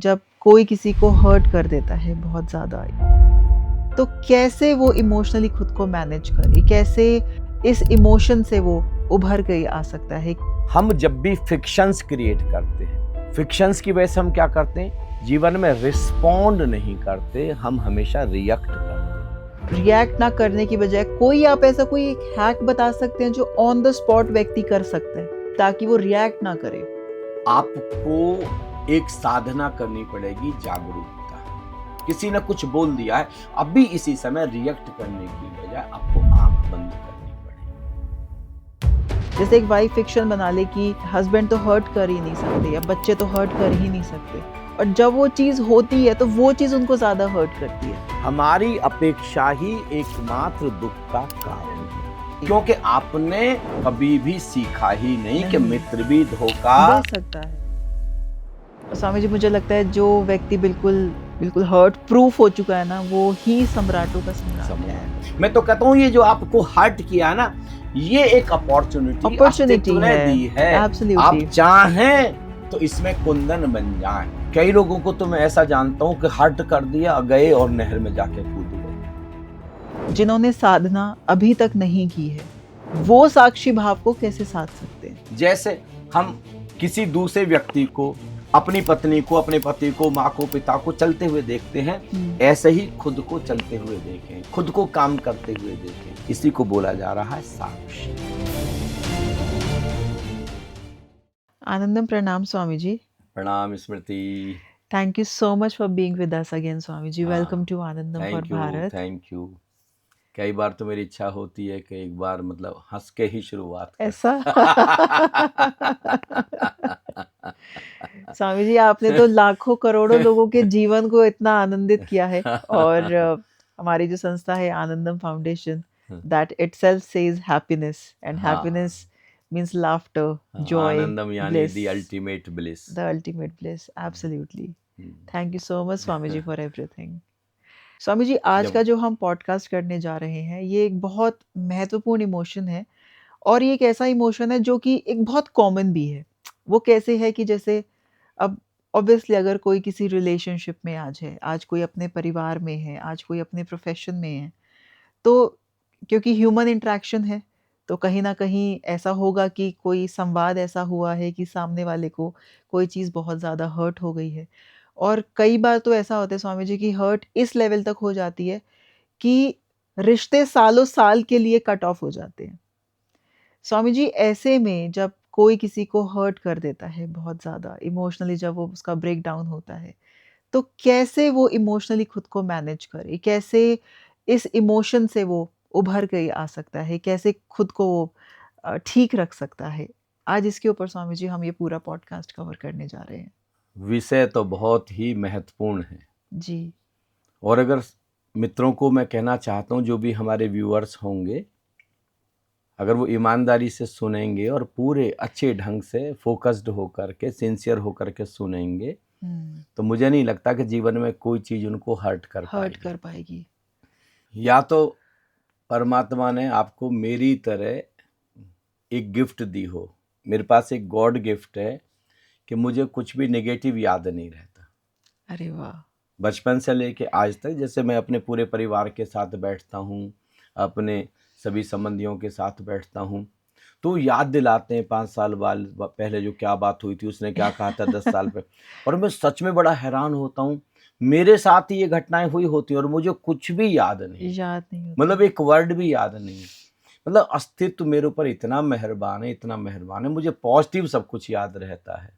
जब कोई किसी को हर्ट कर देता है बहुत ज़्यादा, तो कैसे वो इमोशनली खुद को मैनेज करे, कैसे इस इमोशन से वो उभर के आ सकता है? हम जब भी फिक्शंस क्रिएट करते हैं, फिक्शंस की वजह से हम क्या करते हैं, जीवन में रिस्पॉन्ड नहीं करते, हम हमेशा रिएक्ट करते हैं। रिएक्ट ना करने की बजाय कोई आप ऐसा कोई एक हैक बता सकते हैं जो ऑन द स्पॉट व्यक्ति कर सकते हैं ताकि वो रिएक्ट ना करे? आपको एक साधना करनी पड़ेगी, जागरूकता। किसी ने कुछ बोल दिया है, अभी इसी समय रिएक्ट करने की बजाय आपको आंख बंद करनी पड़ेगी। जैसे एक वाइफ फिक्शन बना ले कि हस्बैंड तो हर्ट कर ही नहीं सकते या बच्चे तो हर्ट कर ही नहीं सकते, और जब वो चीज होती है तो वो चीज उनको ज्यादा हर्ट करती है। हमारी अपेक्षा ही एकमात्र दुख का कारण है, क्योंकि आपने कभी भी सीखा ही नहीं कि मित्र भी धोखा दे सकता है। और स्वामी जी, मुझे लगता है जो व्यक्ति बिल्कुल बिल्कुल हर्ट प्रूफ हो चुका है ना, वो ही सम्राटों का सम्राट है। मैं तो कहता हूँ ये जो आपको हर्ट किया ना, ये एक अपॉर्चुनिटी दी है। आप चाहें तो इसमें कुंदन बन जाएं। कई लोगों को तो मैं ऐसा जानता हूँ कि हर्ट कर दिया, गए और नहर में जाके कूद गए। जिन्होंने साधना अभी तक नहीं की है, वो साक्षी भाव को कैसे साध सकते हैं? जैसे हम किसी दूसरे व्यक्ति को, अपनी पत्नी को, अपने पति को, माँ को, पिता को चलते हुए देखते हैं, ऐसे ही खुद को चलते हुए देखें, खुद को काम करते हुए देखें। इसी को बोला जा रहा है साक्षी। आनंदम, प्रणाम स्वामी जी। प्रणाम स्मृति। Thank you so much for being with us again, Swamiji. Welcome to Anandam for Bharat. Thank you. कई बार तो मेरी इच्छा होती है कि एक बार मतलब हंस के ही शुरुआत कर। ऐसा? स्वामी जी, आपने तो लाखों करोड़ों लोगों के जीवन को इतना आनंदित किया है, और हमारी जो संस्था है Anandam foundation, that itself says happiness, and happiness means laughter, joy, Anandam यानी bliss, the ultimate bliss. the ultimate bliss. Absolutely. Thank you so much, Swami ji, for everything. Swami ji, आज का जो हम पॉडकास्ट करने जा रहे हैं, ये एक बहुत महत्वपूर्ण इमोशन है, और ये एक ऐसा इमोशन है जो कि एक बहुत कॉमन भी है। वो कैसे है कि जैसे अब ऑब्वियसली अगर कोई किसी रिलेशनशिप में आज है, आज कोई अपने परिवार में है, आज कोई अपने प्रोफेशन में है, तो क्योंकि ह्यूमन इंटरेक्शन है, तो कहीं न कहीं ऐसा होगा कि कोई संवाद ऐसा हुआ है कि सामने वाले को कोई चीज़ बहुत ज़्यादा हर्ट हो गई है। और कई बार तो ऐसा होता है स्वामी जी कि हर्ट इस लेवल तक हो जाती है कि रिश्ते सालों-साल के लिए कट ऑफ हो जाते हैं। स्वामी जी, ऐसे में जब कोई किसी को हर्ट कर देता है बहुत ज़्यादा, इमोशनली जब वो उसका ब्रेक डाउन होता है, तो कैसे वो इमोशनली खुद को मैनेज करे? कैसे इस इमोशन से वो उभर के आ सकता है? कैसे खुद को वो ठीक रख सकता है? आज इसके ऊपर स्वामी जी हम ये पूरा पॉडकास्ट कवर करने जा रहे हैं। विषय तो बहुत ही महत्वपूर्ण है जी। और अगर मित्रों को मैं कहना चाहता हूँ, जो भी हमारे व्यूअर्स होंगे, अगर वो ईमानदारी से सुनेंगे और पूरे अच्छे ढंग से फोकस्ड होकर के, सिंसियर होकर के सुनेंगे, तो मुझे नहीं लगता कि जीवन में कोई चीज़ उनको हर्ट कर पाएगी। या तो परमात्मा ने आपको मेरी तरह एक गिफ्ट दी हो। मेरे पास एक गॉड गिफ्ट है कि मुझे कुछ भी नेगेटिव याद नहीं रहता। अरे वाह! बचपन से लेके आज तक, जैसे मैं अपने पूरे परिवार के साथ बैठता हूँ, अपने सभी संबंधियों के साथ बैठता हूँ, तो याद दिलाते हैं 5 साल पहले जो क्या बात हुई थी, उसने क्या कहा था 10 साल पहले। और मैं सच में बड़ा हैरान होता हूँ, मेरे साथ ही ये घटनाएं हुई होती हैं और मुझे कुछ भी याद नहीं, मतलब एक वर्ड भी याद नहीं। मतलब अस्तित्व मेरे ऊपर इतना मेहरबान है, मुझे पॉजिटिव सब कुछ याद रहता है।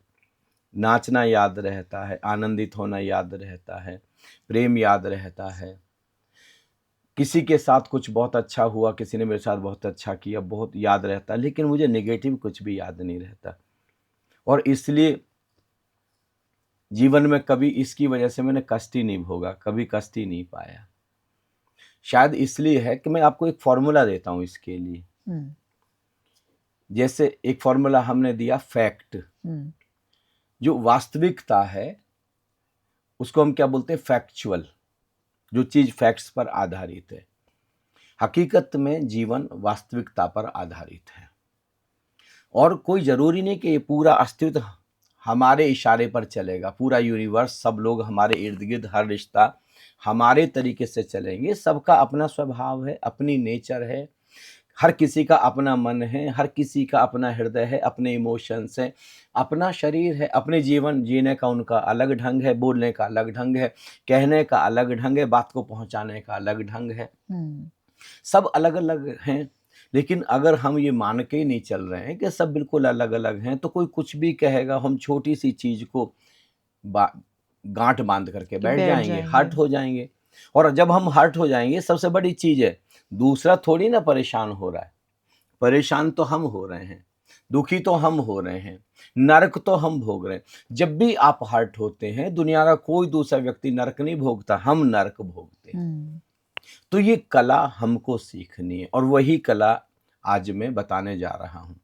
नाचना याद रहता है, आनंदित होना याद रहता है, प्रेम याद रहता है। किसी के साथ कुछ बहुत अच्छा हुआ, किसी ने मेरे साथ बहुत अच्छा किया, बहुत याद रहता है, लेकिन मुझे नेगेटिव कुछ भी याद नहीं रहता। और इसलिए जीवन में कभी इसकी वजह से मैंने कष्ट ही नहीं भोगा, कभी कष्ट ही नहीं पाया। शायद इसलिए है कि मैं आपको एक फॉर्मूला देता हूँ इसके लिए। जैसे एक फॉर्मूला हमने दिया, फैक्ट। जो वास्तविकता है उसको हम क्या बोलते हैं, फैक्चुअल। जो चीज फैक्ट्स पर आधारित है। हकीकत में जीवन वास्तविकता पर आधारित है, और कोई जरूरी नहीं कि ये पूरा अस्तित्व हमारे इशारे पर चलेगा, पूरा यूनिवर्स, सब लोग हमारे इर्द गिर्द, हर रिश्ता हमारे तरीके से चलेंगे। सबका अपना स्वभाव है, अपनी नेचर है, हर किसी का अपना मन है, हर किसी का अपना हृदय है, अपने इमोशंस है, अपना शरीर है, अपने जीवन जीने का उनका अलग ढंग है, बोलने का अलग ढंग है, कहने का अलग ढंग है, बात को पहुंचाने का अलग ढंग है। सब अलग अलग हैं। लेकिन अगर हम ये मान के ही नहीं चल रहे हैं कि सब बिल्कुल अलग अलग हैं, तो कोई कुछ भी कहेगा, हम छोटी सी चीज को गांठ बांध करके बैठ जाएंगे, हर्ट हो जाएंगे। और जब हम हर्ट हो जाएंगे, सबसे बड़ी चीज है, दूसरा थोड़ी ना परेशान हो रहा है, परेशान तो हम हो रहे हैं, दुखी तो हम हो रहे हैं, नरक तो हम भोग रहे हैं। जब भी आप हर्ट होते हैं, दुनिया का कोई दूसरा व्यक्ति नरक नहीं भोगता, हम नरक भोगते हैं। तो ये कला हमको सीखनी है, और वही कला आज मैं बताने जा रहा हूं।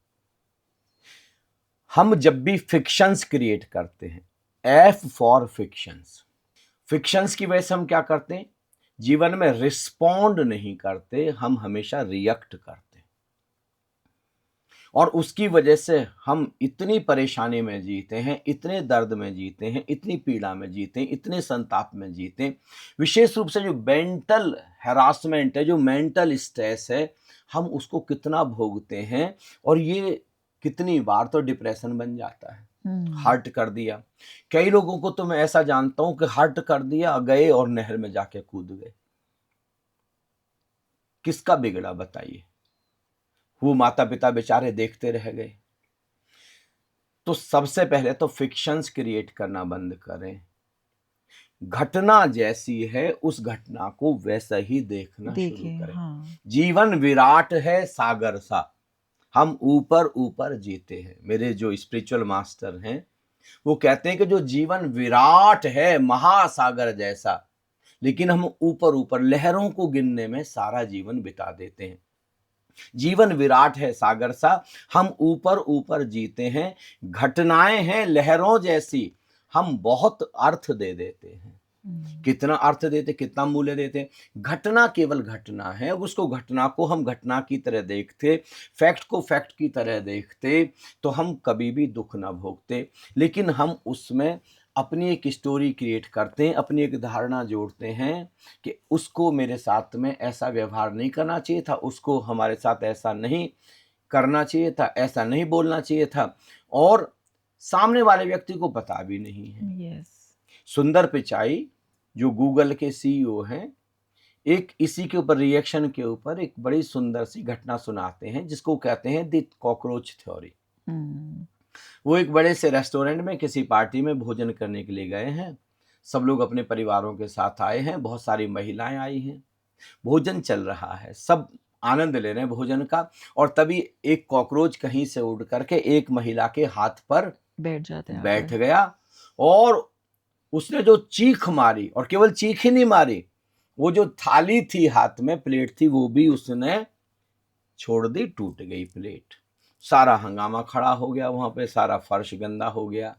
हम जब भी फिक्शंस क्रिएट करते हैं, एफ फॉर फिक्शंस, फिक्शंस की वजह से हम क्या करते हैं, जीवन में रिस्पॉन्ड नहीं करते, हम हमेशा रिएक्ट करते हैं। और उसकी वजह से हम इतनी परेशानी में जीते हैं, इतने दर्द में जीते हैं, इतनी पीड़ा में जीते हैं, इतने संताप में जीते हैं। विशेष रूप से जो मेंटल हैरासमेंट है, जो मेंटल स्ट्रेस है, हम उसको कितना भोगते हैं। और ये कितनी बार तो डिप्रेशन बन जाता है। हर्ट कर दिया, कई लोगों को तो मैं ऐसा जानता हूं कि हर्ट कर दिया, गए और नहर में जाके कूद गए। किसका बिगड़ा बताइए, वो माता पिता बेचारे देखते रह गए। तो सबसे पहले तो फिक्शंस क्रिएट करना बंद करें। घटना जैसी है, उस घटना को वैसा ही देखना शुरू करें। जीवन विराट है सागर सा, हम ऊपर ऊपर जीते हैं। मेरे जो स्पिरिचुअल मास्टर हैं, वो कहते हैं कि जो जीवन विराट है महासागर जैसा, लेकिन हम ऊपर ऊपर लहरों को गिनने में सारा जीवन बिता देते हैं। जीवन विराट है सागर सा, हम ऊपर ऊपर जीते हैं। घटनाएं हैं लहरों जैसी, हम बहुत अर्थ दे देते हैं। कितना अर्थ देते, कितना मूल्य देते। घटना केवल घटना है, उसको, घटना को हम घटना की तरह देखते, फैक्ट को फैक्ट की तरह देखते, तो हम कभी भी दुख ना भोगते। लेकिन हम उसमें अपनी एक स्टोरी क्रिएट करते हैं, अपनी एक धारणा जोड़ते हैं कि उसको मेरे साथ में ऐसा व्यवहार नहीं करना चाहिए था, उसको हमारे साथ ऐसा नहीं करना चाहिए था, ऐसा नहीं बोलना चाहिए था, और सामने वाले व्यक्ति को पता भी नहीं है। सुंदर पिचाई जो गूगल के सीईओ हैं, एक इसी के ऊपर, रिएक्शन के ऊपर एक बड़ी सुंदर सी घटना सुनाते हैं, जिसको कहते हैं द कॉकरोच थ्योरी। वो एक बड़े से रेस्टोरेंट में किसी पार्टी में भोजन करने के लिए गए हैं। सब लोग अपने परिवारों के साथ आए हैं, बहुत सारी महिलाएं आई हैं, भोजन चल रहा है, सब आनंद ले रहे हैं भोजन का। और तभी एक कॉकरोच कहीं से उड़ करके एक महिला के हाथ पर बैठ गया, और उसने जो चीख मारी, और केवल चीख ही नहीं मारी, वो जो थाली थी हाथ में, प्लेट थी, वो भी उसने छोड़ दी, टूट गई प्लेट। सारा हंगामा खड़ा हो गया वहां पे, सारा फर्श गंदा हो गया।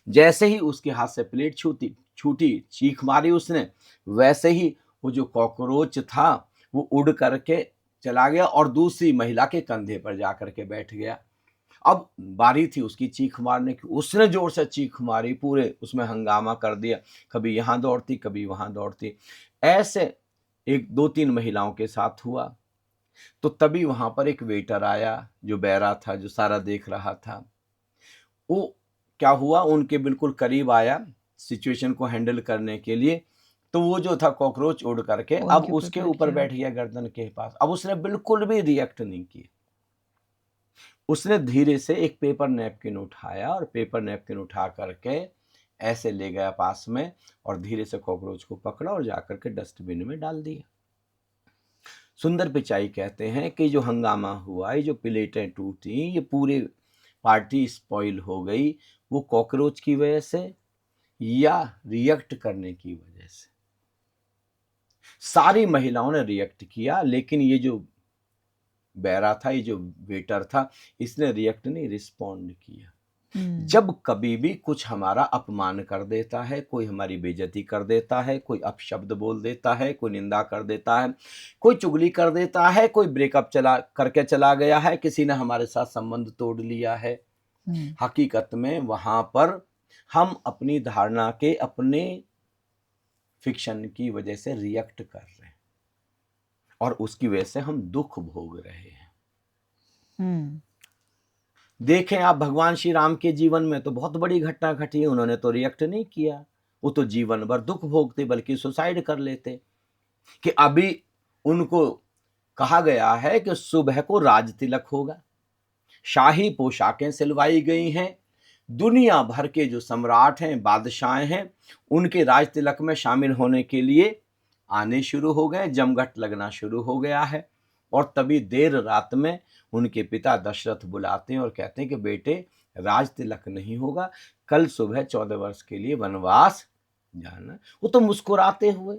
जैसे ही उसके हाथ से प्लेट छूटी, चीख मारी उसने, वैसे ही वो जो कॉकरोच था वो उड़ करके चला गया और दूसरी महिला के कंधे पर जाकर के बैठ गया। अब बारी थी उसकी चीख मारने की, उसने जोर से चीख मारी, पूरे उसमें हंगामा कर दिया, कभी यहाँ दौड़ती, कभी वहां दौड़ती। ऐसे एक 2-3 महिलाओं के साथ हुआ। तो तभी वहां पर एक वेटर आया, जो बहरा था, जो सारा देख रहा था। वो क्या हुआ, उनके बिल्कुल करीब आया सिचुएशन को हैंडल करने के लिए। तो वो जो था कॉकरोच उड़ करके अब उसके ऊपर बैठ गया, गर्दन के पास। अब उसने बिल्कुल भी रिएक्ट नहीं किया। उसने धीरे से एक पेपर नैपकिन उठाया, और पेपर नैपकिन उठा करके ऐसे ले गया पास में, और धीरे से कॉकरोच को पकड़ा और जाकर के डस्टबिन में डाल दिया। सुंदर पिचाई कहते हैं कि जो हंगामा हुआ, ये जो प्लेटें टूटी, ये पूरी पार्टी स्पॉइल हो गई, वो कॉकरोच की वजह से या रिएक्ट करने की वजह से। सारी महिलाओं ने रिएक्ट किया, लेकिन ये जो बहरा था, ये जो वेटर था, इसने रिएक्ट नहीं, रिस्पॉन्ड किया। जब कभी भी कुछ हमारा अपमान कर देता है, कोई हमारी बेइज्जती कर देता है, कोई अपशब्द बोल देता है, कोई निंदा कर देता है, कोई चुगली कर देता है, कोई ब्रेकअप करके चला गया है, किसी ने हमारे साथ संबंध तोड़ लिया है, हकीकत में वहां पर हम अपनी धारणा के, अपने फिक्शन की वजह से रिएक्ट कर रहे हैं और उसकी वजह से हम दुख भोग रहे हैं। देखें आप, भगवान श्री राम के जीवन में तो बहुत बड़ी घटना घटी है, उन्होंने तो रिएक्ट नहीं किया, वो तो जीवन भर दुख भोगते, बल्कि सुसाइड कर लेते। कि अभी उनको कहा गया है कि सुबह को राज तिलक होगा, शाही पोशाकें सिलवाई गई हैं, दुनिया भर के जो सम्राट हैं, बादशाह हैं, उनके राज तिलक में शामिल होने के लिए आने शुरू हो गए, जमघट लगना शुरू हो गया है। और तभी देर रात में उनके पिता दशरथ बुलाते हैं और कहते हैं कि बेटे, राज तिलक नहीं होगा, कल सुबह 14 वर्ष के लिए वनवास जाना। वो तो मुस्कुराते हुए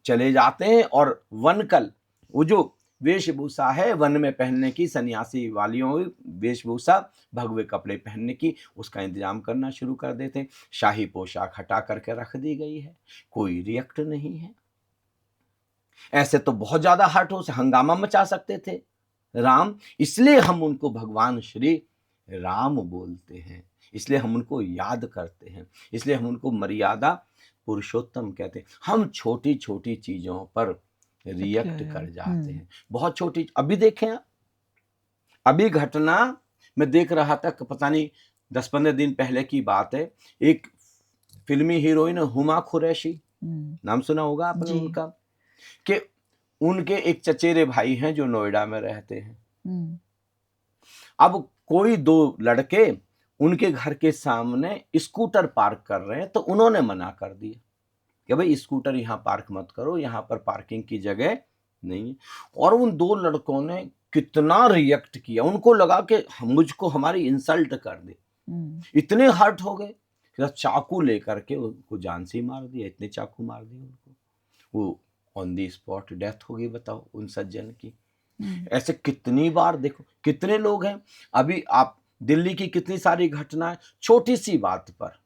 चले जाते हैं और वनकल, वो जो वेशभूषा है वन में पहनने की, सन्यासी वालियों वेशभूषा, भगवे कपड़े पहनने की, उसका इंतजाम करना शुरू कर देते हैं। शाही पोशाक हटा करके रख दी गई है, कोई रिएक्ट नहीं है। ऐसे तो बहुत ज्यादा हर्ट हो, हंगामा मचा सकते थे राम, इसलिए हम उनको भगवान श्री राम बोलते हैं, इसलिए हम उनको याद करते हैं, इसलिए हम उनको मर्यादा पुरुषोत्तम कहते हैं। हम छोटी छोटी चीजों पर रिएक्ट कर जाते हैं, बहुत छोटी। अभी देखें आप, अभी घटना मैं देख रहा था, पता नहीं 10-15 दिन पहले की बात है, एक फिल्मी हीरोइन हुमा कुरैशी, नाम सुना होगा आपने उनका, कि उनके एक चचेरे भाई हैं जो नोएडा में रहते हैं। अब कोई 2 लड़के उनके घर के सामने स्कूटर पार्क कर रहे हैं, तो उन्होंने मना कर दिया कि भाई स्कूटर यहाँ पार्क मत करो, यहाँ पर पार्किंग की जगह नहीं है। और उन 2 लड़कों ने कितना रिएक्ट किया, उनको लगा कि मुझको हमारी इंसल्ट कर दे, इतने हर्ट हो गए, चाकू लेकर के उनको जान से मार दिया, इतने चाकू मार दिए उनको, वो ऑन दी स्पॉट डेथ हो गई। बताओ उन सज्जन की। ऐसे कितनी बार देखो, कितने लोग हैं। अभी आप दिल्ली की कितनी सारी घटनाएं, छोटी सी बात पर,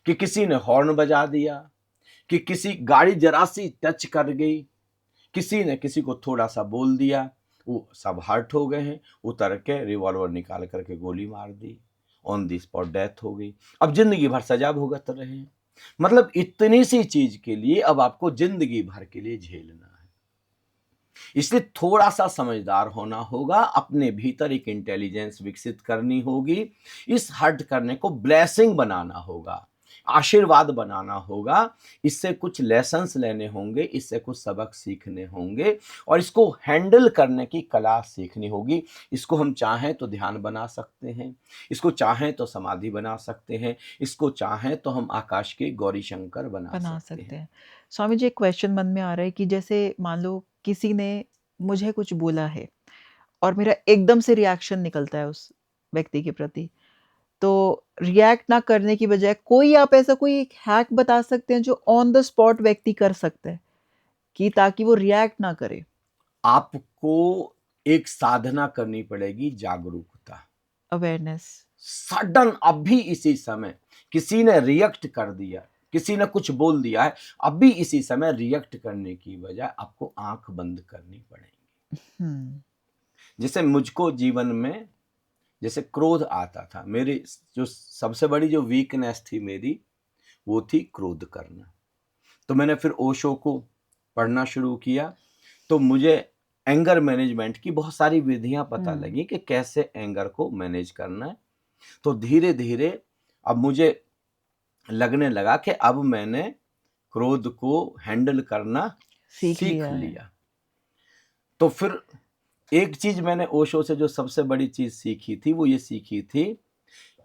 कि किसी ने हॉर्न बजा दिया, कि किसी गाड़ी जरा सी टच कर गई, किसी ने किसी को थोड़ा सा बोल दिया, वो सब हर्ट हो गए हैं, उतर के रिवॉल्वर निकाल करके गोली मार दी, ऑन दी स्पॉट डेथ हो गई। अब जिंदगी भर सजा भुगत रहे हैं। मतलब इतनी सी चीज के लिए अब आपको जिंदगी भर के लिए झेलना है। इसलिए थोड़ा सा समझदार होना होगा, अपने भीतर एक इंटेलिजेंस विकसित करनी होगी, इस हर्ट करने को ब्लेसिंग बनाना होगा, आशीर्वाद बनाना होगा, इससे कुछ लेसन्स लेने होंगे, इससे कुछ सबक सीखने होंगे, और इसको हैंडल करने की कला सीखनी होगी। इसको हम चाहें तो ध्यान बना सकते हैं, इसको चाहें तो समाधि बना सकते हैं, इसको चाहें तो हम आकाश के गौरी शंकर बना सकते हैं। स्वामी जी, एक क्वेश्चन मन में आ रहा है कि जैसे मान लो किसी ने मुझे कुछ बोला है और मेरा एकदम से रिएक्शन निकलता है उस व्यक्ति के प्रति, तो रिएक्ट ना करने की बजाय कोई, आप ऐसा कोई एक हैक बता सकते हैं जो ऑन द स्पॉट व्यक्ति कर सकता है, कि ताकि वो रिएक्ट ना करे? आपको एक साधना करनी पड़ेगी, जागरूकता, अवेयरनेस। सडन अभी इसी समय किसी ने रिएक्ट कर दिया, किसी ने कुछ बोल दिया है, अभी इसी समय रिएक्ट करने की बजाय आपको आंख बंद करनी पड़ेगी। जैसे मुझको जीवन में जैसे क्रोध आता था, मेरी जो सबसे बड़ी जो वीकनेस थी मेरी, वो थी क्रोध करना। तो मैंने फिर ओशो को पढ़ना शुरू किया, तो मुझे एंगर मैनेजमेंट की बहुत सारी विधियां पता लगी कि कैसे एंगर को मैनेज करना है। तो धीरे धीरे अब मुझे लगने लगा कि अब मैंने क्रोध को हैंडल करना सीख लिया। तो फिर एक चीज मैंने ओशो से जो सबसे बड़ी चीज सीखी थी, वो ये सीखी थी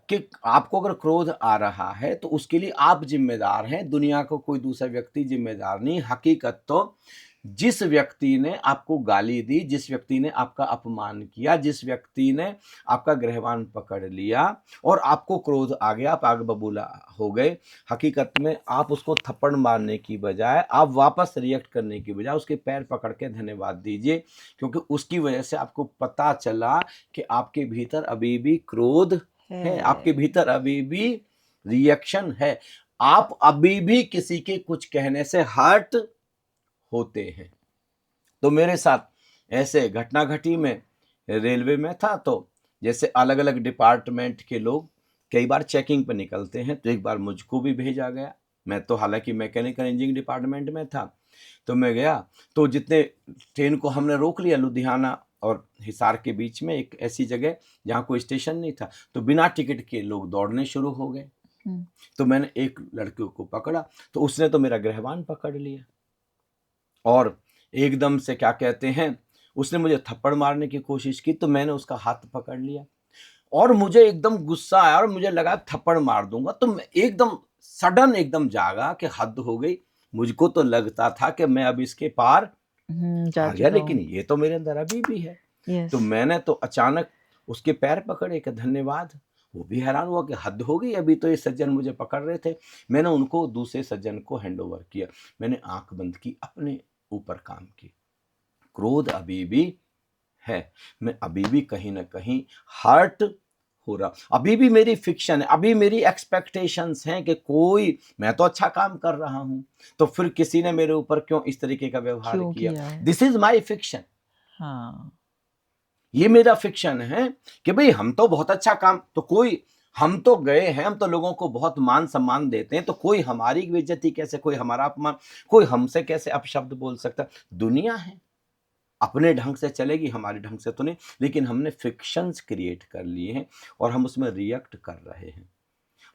कि आपको अगर क्रोध आ रहा है तो उसके लिए आप जिम्मेदार हैं, दुनिया को कोई दूसरा व्यक्ति जिम्मेदार नहीं। हकीकत तो जिस व्यक्ति ने आपको गाली दी, जिस व्यक्ति ने आपका अपमान किया, जिस व्यक्ति ने आपका ग्रहवान पकड़ लिया और आपको क्रोध आ गया, आप आग बबूला हो गए, हकीकत में आप उसको थप्पड़ मारने की बजाय, आप वापस रिएक्ट करने की बजाय उसके पैर पकड़ के धन्यवाद दीजिए, क्योंकि उसकी वजह से आपको पता चला कि आपके भीतर अभी भी क्रोध है, आपके भीतर अभी भी रिएक्शन है, आप अभी भी किसी के कुछ कहने से हर्ट होते हैं। तो मेरे साथ ऐसे घटना घटी, में रेलवे में था, तो जैसे अलग अलग डिपार्टमेंट के लोग कई बार चेकिंग पे निकलते हैं, तो एक बार मुझको भी भेजा गया। मैं तो हालांकि मैकेनिकल इंजीनियरिंग डिपार्टमेंट में था, तो मैं गया, तो जितने ट्रेन को हमने रोक लिया लुधियाना और हिसार के बीच में एक ऐसी जगह जहाँ कोई स्टेशन नहीं था, तो बिना टिकट के लोग दौड़ने शुरू हो गए। तो मैंने एक लड़के को पकड़ा, तो उसने तो मेरा गृहवान पकड़ लिया और एकदम से क्या कहते हैं, उसने मुझे थप्पड़ मारने की कोशिश की, तो मैंने उसका हाथ पकड़ लिया और मुझे एकदम गुस्सा आया और मुझे लगा थप्पड़ मार दूंगा। तो मैं एकदम सडन एकदम जागा कि हद हो गई। मुझको तो लगता था कि मैं अब इसके पार जा आ गया, चुका लेकिन हूँ। ये तो मेरे अंदर अभी भी है। यस। तो मैंने तो अचानक उसके पैर पकड़े कि धन्यवाद। वो भी हैरान हुआ कि हद हो गई, अभी तो ये सज्जन मुझे पकड़ रहे थे। मैंने उनको दूसरे सज्जन को हैंड ओवर किया। मैंने आंख बंद की, अपने ऊपर काम की। क्रोध अभी भी है, मैं अभी भी कहीं ना कहीं हर्ट हो रहा, अभी भी मेरी फिक्शन है, अभी मेरी एक्सपेक्टेशंस हैं कि कोई, मैं तो अच्छा काम कर रहा हूं, तो फिर किसी ने मेरे ऊपर क्यों इस तरीके का व्यवहार क्यों किया। किया है? This is my fiction. हाँ। ये मेरा फिक्शन है कि भाई हम तो बहुत अच्छा काम, तो कोई, हम तो गए हैं, हम तो लोगों को बहुत मान सम्मान देते हैं, तो कोई हमारी बेइज्जती कैसे, कोई हमारा अपमान, कोई हमसे कैसे अपशब्द बोल सकता। दुनिया है, अपने ढंग से चलेगी, हमारे ढंग से तो नहीं, लेकिन हमने फिक्शंस क्रिएट कर लिए हैं और हम उसमें रिएक्ट कर रहे हैं।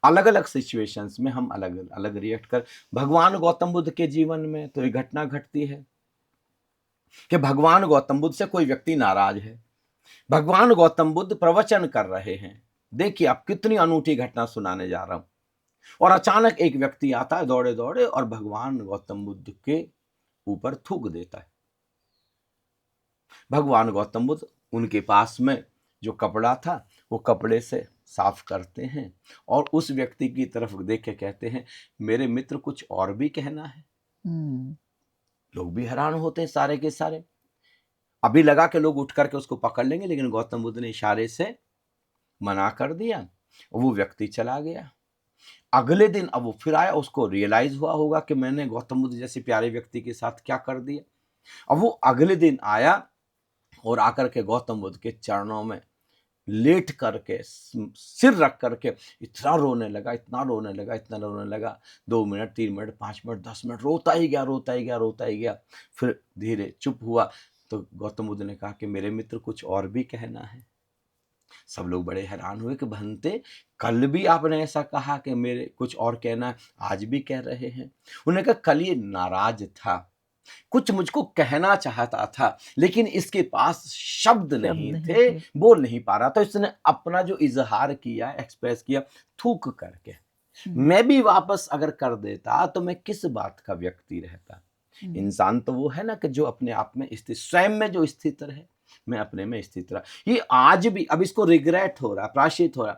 अलग अलग सिचुएशंस में हम अलग अलग रिएक्ट कर। भगवान गौतम बुद्ध के जीवन में तो एक घटना घटती है कि भगवान गौतम बुद्ध से कोई व्यक्ति नाराज है। भगवान गौतम बुद्ध प्रवचन कर रहे हैं, देखिए आप कितनी अनूठी घटना सुनाने जा रहा हूं, और अचानक एक व्यक्ति आता है दौड़े दौड़े और भगवान गौतम बुद्ध के ऊपर थूक देता है। भगवान गौतम बुद्ध उनके पास में जो कपड़ा था वो कपड़े से साफ करते हैं और उस व्यक्ति की तरफ देख के कहते हैं, मेरे मित्र कुछ और भी कहना है। लोग भी हैरान होते हैं सारे के सारे। अभी लगा के लोग उठ करके उसको पकड़ लेंगे, लेकिन गौतम बुद्ध ने इशारे से मना कर दिया, वो व्यक्ति चला गया। अगले दिन अब वो फिर आया, उसको रियलाइज हुआ होगा कि मैंने गौतम बुद्ध जैसे प्यारे व्यक्ति के साथ क्या कर दिया। अब वो अगले दिन आया और आकर के गौतम बुद्ध के चरणों में लेट करके सिर रख करके इतना रोने लगा, इतना रोने लगा, इतना रोने लगा। 2 मिनट, 3 मिनट, 5 मिनट, 10 मिनट रोता ही गया, रोता ही गया, रोता ही गया। फिर धीरे चुप हुआ तो गौतम बुद्ध ने कहा कि मेरे मित्र कुछ और भी कहना है। सब लोग बड़े हैरान हुए कि भंते, कल भी आपने ऐसा कहा कि मेरे कुछ और कहना है, आज भी कह रहे हैं। उन्होंने कहा कल ये नाराज था, कुछ मुझको कहना चाहता था, लेकिन इसके पास शब्द नहीं थे, बोल नहीं पा रहा था। इसने अपना जो इजहार किया, एक्सप्रेस किया थूक करके। मैं भी वापस अगर कर देता तो मैं किस बात का व्यक्ति रहता। इंसान तो वो है ना कि जो अपने आप में स्थित, स्वयं में जो स्थित रहे। मैं अपने में स्थित रहा। ये आज भी, अब इसको रिग्रेट हो रहा, प्रायश्चित हो रहा,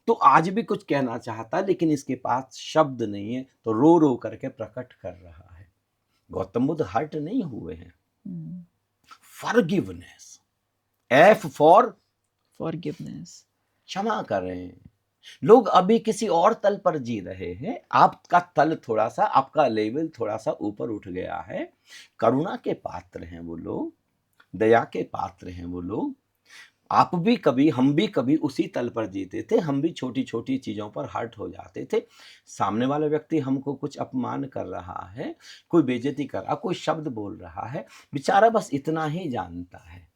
तो आज भी कुछ कहना चाहता, लेकिन इसके पास शब्द नहीं है, तो रो रो करके प्रकट कर रहा है। गौतम बुद्ध हर्ट नहीं हुए हैं। फॉरगिवनेस, एफ फॉर फॉरगिवनेस, क्षमा कर रहे हैं। लोग अभी किसी और तल पर जी रहे हैं, आपका तल थोड़ा सा, आपका लेवल थोड़ा सा ऊपर उठ गया है। करुणा के पात्र हैं वो लोग, दया के पात्र हैं वो लोग। आप भी कभी, हम भी कभी उसी तल पर जीते थे। हम भी छोटी छोटी चीज़ों पर हर्ट हो जाते थे। सामने वाला व्यक्ति हमको कुछ अपमान कर रहा है, कोई बेइज्जती कर रहा, कोई शब्द बोल रहा है, बेचारा बस इतना ही जानता है,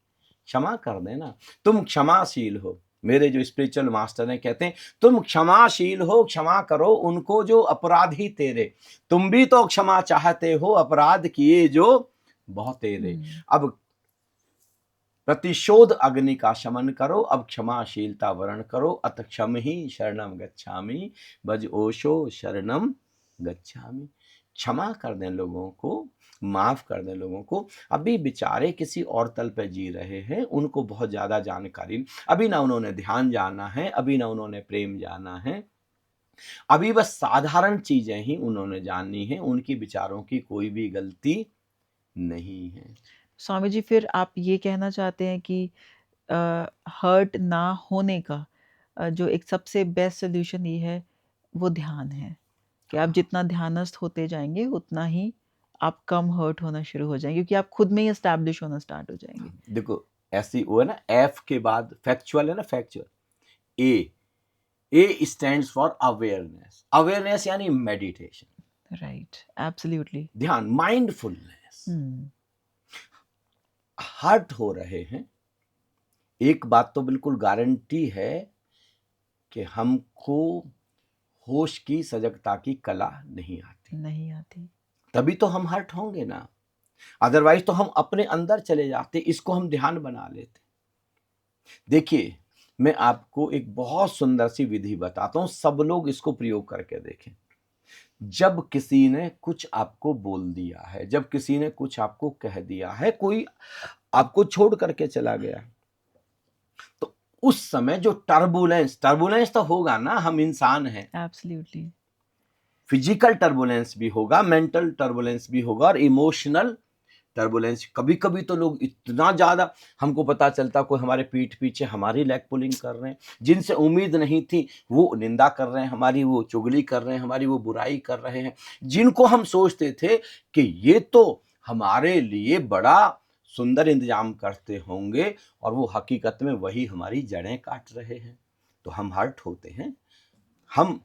क्षमा कर देना, तुम क्षमाशील हो। मेरे जो स्पिरिचुअल मास्टर हैं कहते हैं तुम क्षमाशील हो, क्षमा करो उनको जो अपराधी तेरे। तुम भी तो क्षमा चाहते हो, अपराध किए जो बहुत तेरे। अब प्रतिशोध अग्नि का शमन करो, अब क्षमाशीलता वर्ण करो। अत क्षम ही शरणम गच्छामि, भज ओशो शरणम गच्छामि। क्षमा कर दें लोगों को, माफ कर दें लोगों को। अभी बेचारे किसी और तल पे जी रहे हैं, उनको बहुत ज्यादा जानकारी, अभी ना उन्होंने ध्यान जाना है, अभी ना उन्होंने प्रेम जाना है, अभी बस साधारण चीजें ही उन्होंने जाननी है। उनकी विचारों की कोई भी गलती नहीं है। स्वामी जी, फिर आप ये कहना चाहते हैं कि हर्ट ना होने का जो एक सबसे बेस्ट सोल्यूशन ये है, वो ध्यान है कि आप जितना ध्यानस्थ होते जाएंगे उतना ही आप कम हर्ट होना शुरू हो जाएंगे, क्योंकि आप खुद में ही एस्टैब्लिश होना स्टार्ट हो जाएंगे। देखो, ऐसी वो है ना, एफ के बाद फैक्चुअल है ना, factual. A stands for awareness. Awareness यानी मेडिटेशन, राइट, एब्सोल्युटली। ध्यान, माइंडफुलनेस। हर्ट हो रहे हैं, एक बात तो बिल्कुल गारंटी है कि हमको होश की, सजगता की कला नहीं आती, तभी तो हम हर्ट होंगे ना। अदरवाइज तो हम अपने अंदर चले जाते, इसको हम ध्यान बना लेते। देखिए, मैं आपको एक बहुत सुंदर सी विधि बताता हूं, सब लोग इसको प्रयोग करके देखें। जब किसी ने कुछ आपको बोल दिया है, जब किसी ने कुछ आपको कह दिया है, कोई आपको छोड़ करके चला गया, तो उस समय जो टर्बुलेंस तो होगा ना, हम इंसान हैं, एब्सोल्युटली। फिजिकल टर्बुलेंस भी होगा, मेंटल टर्बुलेंस भी होगा, और इमोशनल टर्बुलेंस। कभी कभी तो लोग इतना ज्यादा, हमको पता चलता कोई हमारे पीठ पीछे हमारी लेग पुलिंग कर रहे हैं, जिनसे उम्मीद नहीं थी वो निंदा कर रहे हैं हमारी, वो चुगली कर रहे हैं हमारी, वो बुराई कर रहे हैं, जिनको हम सोचते थे कि ये तो हमारे लिए बड़ा सुंदर इंतजाम करते होंगे, और वो हकीकत में वही हमारी जड़ें काट रहे हैं। तो हम हर्ट होते हैं, हम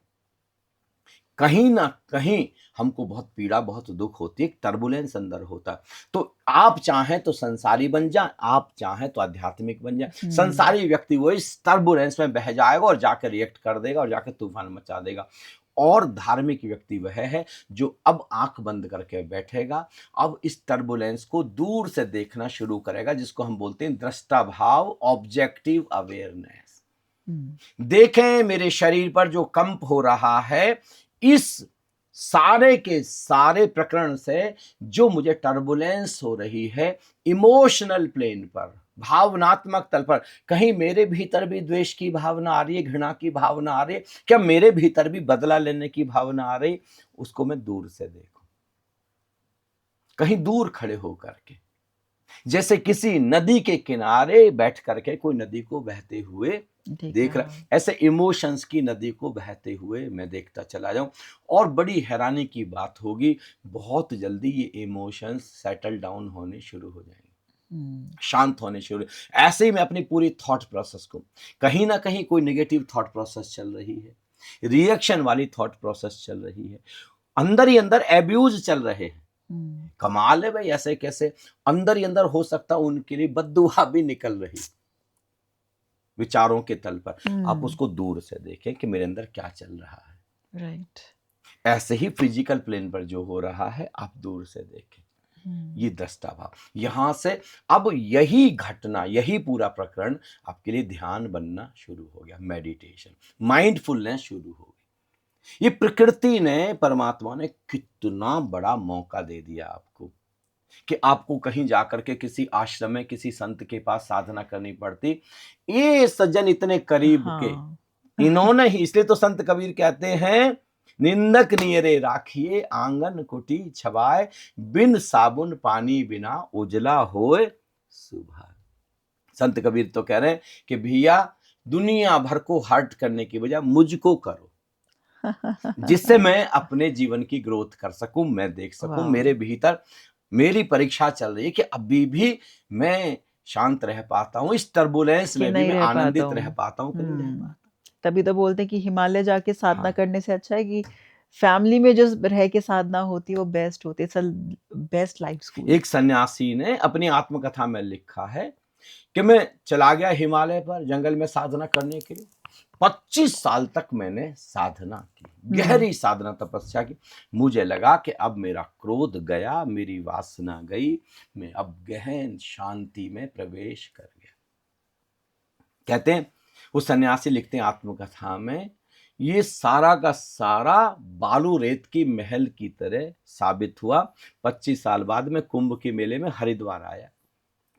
कहीं ना कहीं हमको बहुत पीड़ा, बहुत दुख होती है, टर्बुलेंस अंदर होता है। तो आप चाहें तो संसारी बन जाए, आप चाहें तो आध्यात्मिक बन जाए। संसारी व्यक्ति वो इस टर्बुलेंस में बह जाएगा और जाकर रिएक्ट कर देगा और जाकर तूफान मचा देगा। और धार्मिक व्यक्ति वह है जो अब आंख बंद करके बैठेगा, अब इस टर्बुलेंस को दूर से देखना शुरू करेगा, जिसको हम बोलते हैं दृष्टा भाव, ऑब्जेक्टिव अवेयरनेस। देखें मेरे शरीर पर जो कंप हो रहा है, इस सारे के सारे प्रकरण से जो मुझे टर्बुलेंस हो रही है, इमोशनल प्लेन पर, भावनात्मक तल पर, कहीं मेरे भीतर भी द्वेष की भावना आ रही है, घृणा की भावना आ रही है, क्या मेरे भीतर भी बदला लेने की भावना आ रही, उसको मैं दूर से देखूं, कहीं दूर खड़े होकर के, जैसे किसी नदी के किनारे बैठ करके कोई नदी को बहते हुए देख रहा, ऐसे इमोशंस की नदी को बहते हुए मैं देखता चला जाऊं। और बड़ी हैरानी की बात होगी, बहुत जल्दी ये इमोशंस सेटल डाउन होने शुरू हो जाएंगे, शांत होने शुरू। ऐसे ही मैं अपनी पूरी थॉट प्रोसेस को, कहीं ना कहीं कोई नेगेटिव थॉट प्रोसेस चल रही है, रिएक्शन वाली थॉट प्रोसेस चल रही है, अंदर ही अंदर एब्यूज चल रहे हैं, कमाल है भाई, ऐसे कैसे अंदर ही अंदर हो सकता, उनके लिए बद्दुआ भी निकल रही विचारों के तल पर। आप उसको दूर से देखें कि मेरे अंदर क्या चल रहा है, राइट। ऐसे ही फिजिकल प्लेन पर जो हो रहा है आप दूर से देखें, ये दृष्टा भाव। यहां से अब यही घटना, यही पूरा प्रकरण आपके लिए ध्यान बनना शुरू हो गया, मेडिटेशन, माइंडफुलनेस शुरू हो गई। ये प्रकृति ने, परमात्मा ने कितना बड़ा मौका दे दिया आपको कि आपको कहीं जाकर के किसी आश्रम में, किसी संत के पास साधना करनी पड़ती। ये सज्जन इतने करीब के, इन्होंने ही, इसलिए तो संत कबीर कहते हैं, निंदक नियरे राखिए आंगन कुटी छवाए, बिन साबुन पानी बिना उजला होए सुबह। संत कबीर तो कह रहे हैं कि भैया दुनिया भर को हर्ट करने की बजाय मुझको करो, जिससे मैं अपने जीवन की ग्रोथ कर सकूं, मैं देख सकूं मेरे भीतर मेरी परीक्षा चल रही है कि अभी भी मैं शांत रह पाता हूं, इस टर्बुलेंस में भी मैं आनंदित रह पाता हूं कि नहीं रह पाता। तभी तो बोलते हैं कि हिमालय जाके साधना करने से अच्छा है कि फैमिली में जो रह के साधना होती है वो बेस्ट होती है, बेस्ट लाइफ स्कूल। एक सन्यासी ने अपनी आत्मकथा में लिखा है कि मैं चला गया हिमालय पर जंगल में साधना करने के लिए, 25 साल तक मैंने साधना की, गहरी साधना तपस्या की, मुझे लगा कि अब मेरा क्रोध गया, मेरी वासना गई, मैं अब गहन शांति में प्रवेश कर गया। कहते हैं, वो सन्यासी लिखते हैं आत्मकथा में, ये सारा का सारा बालू रेत की महल की तरह साबित हुआ। 25 साल बाद में कुंभ के मेले में हरिद्वार आया,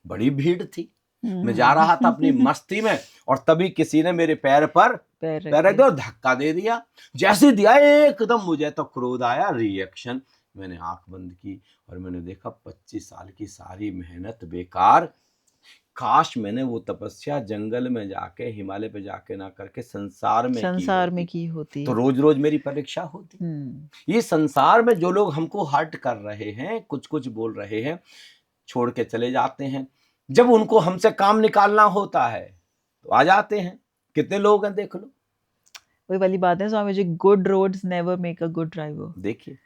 बड़ी भीड़ थी, मैं जा रहा था अपनी मस्ती में, और तभी किसी ने मेरे पैर पर रख दिया और धक्का दे दिया। जैसे दिया एकदम मुझे तो क्रोध आया, रिएक्शन, मैंने आंख बंद की और मैंने देखा 25 साल की सारी मेहनत बेकार। काश मैंने वो तपस्या जंगल में जाके, हिमालय पे जाके ना करके संसार में की होती, तो रोज रोज मेरी परीक्षा होती। ये संसार में जो लोग हमको हर्ट कर रहे हैं, कुछ कुछ बोल रहे हैं, छोड़ के चले जाते हैं, जब उनको हमसे काम निकालना होता है तो आ जाते हैं। कितने लोग हैं देख लो। वही वाली बात है Swami ji, good roads never make a good driver. देखिए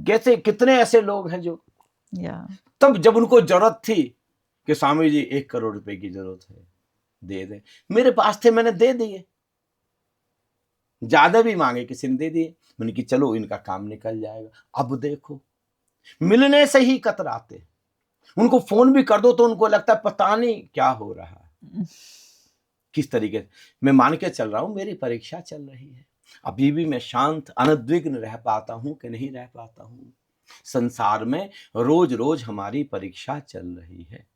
कैसे कितने ऐसे लोग हैं जो या तब जब उनको जरूरत थी कि स्वामी जी 1 करोड़ रुपए की जरूरत है, दे दे, मेरे पास थे, मैंने दे दिए। ज्यादा भी मांगे किसी ने, दे दिए। मैंने कि चलो इनका काम निकल जाएगा। अब देखो मिलने से ही कतराते, उनको फोन भी कर दो तो उनको लगता है पता नहीं क्या हो रहा है। किस तरीके से मैं मान के चल रहा हूं, मेरी परीक्षा चल रही है, अभी भी मैं शांत अनद्विग्न रह पाता हूं कि नहीं रह पाता हूं। संसार में रोज रोज हमारी परीक्षा चल रही है।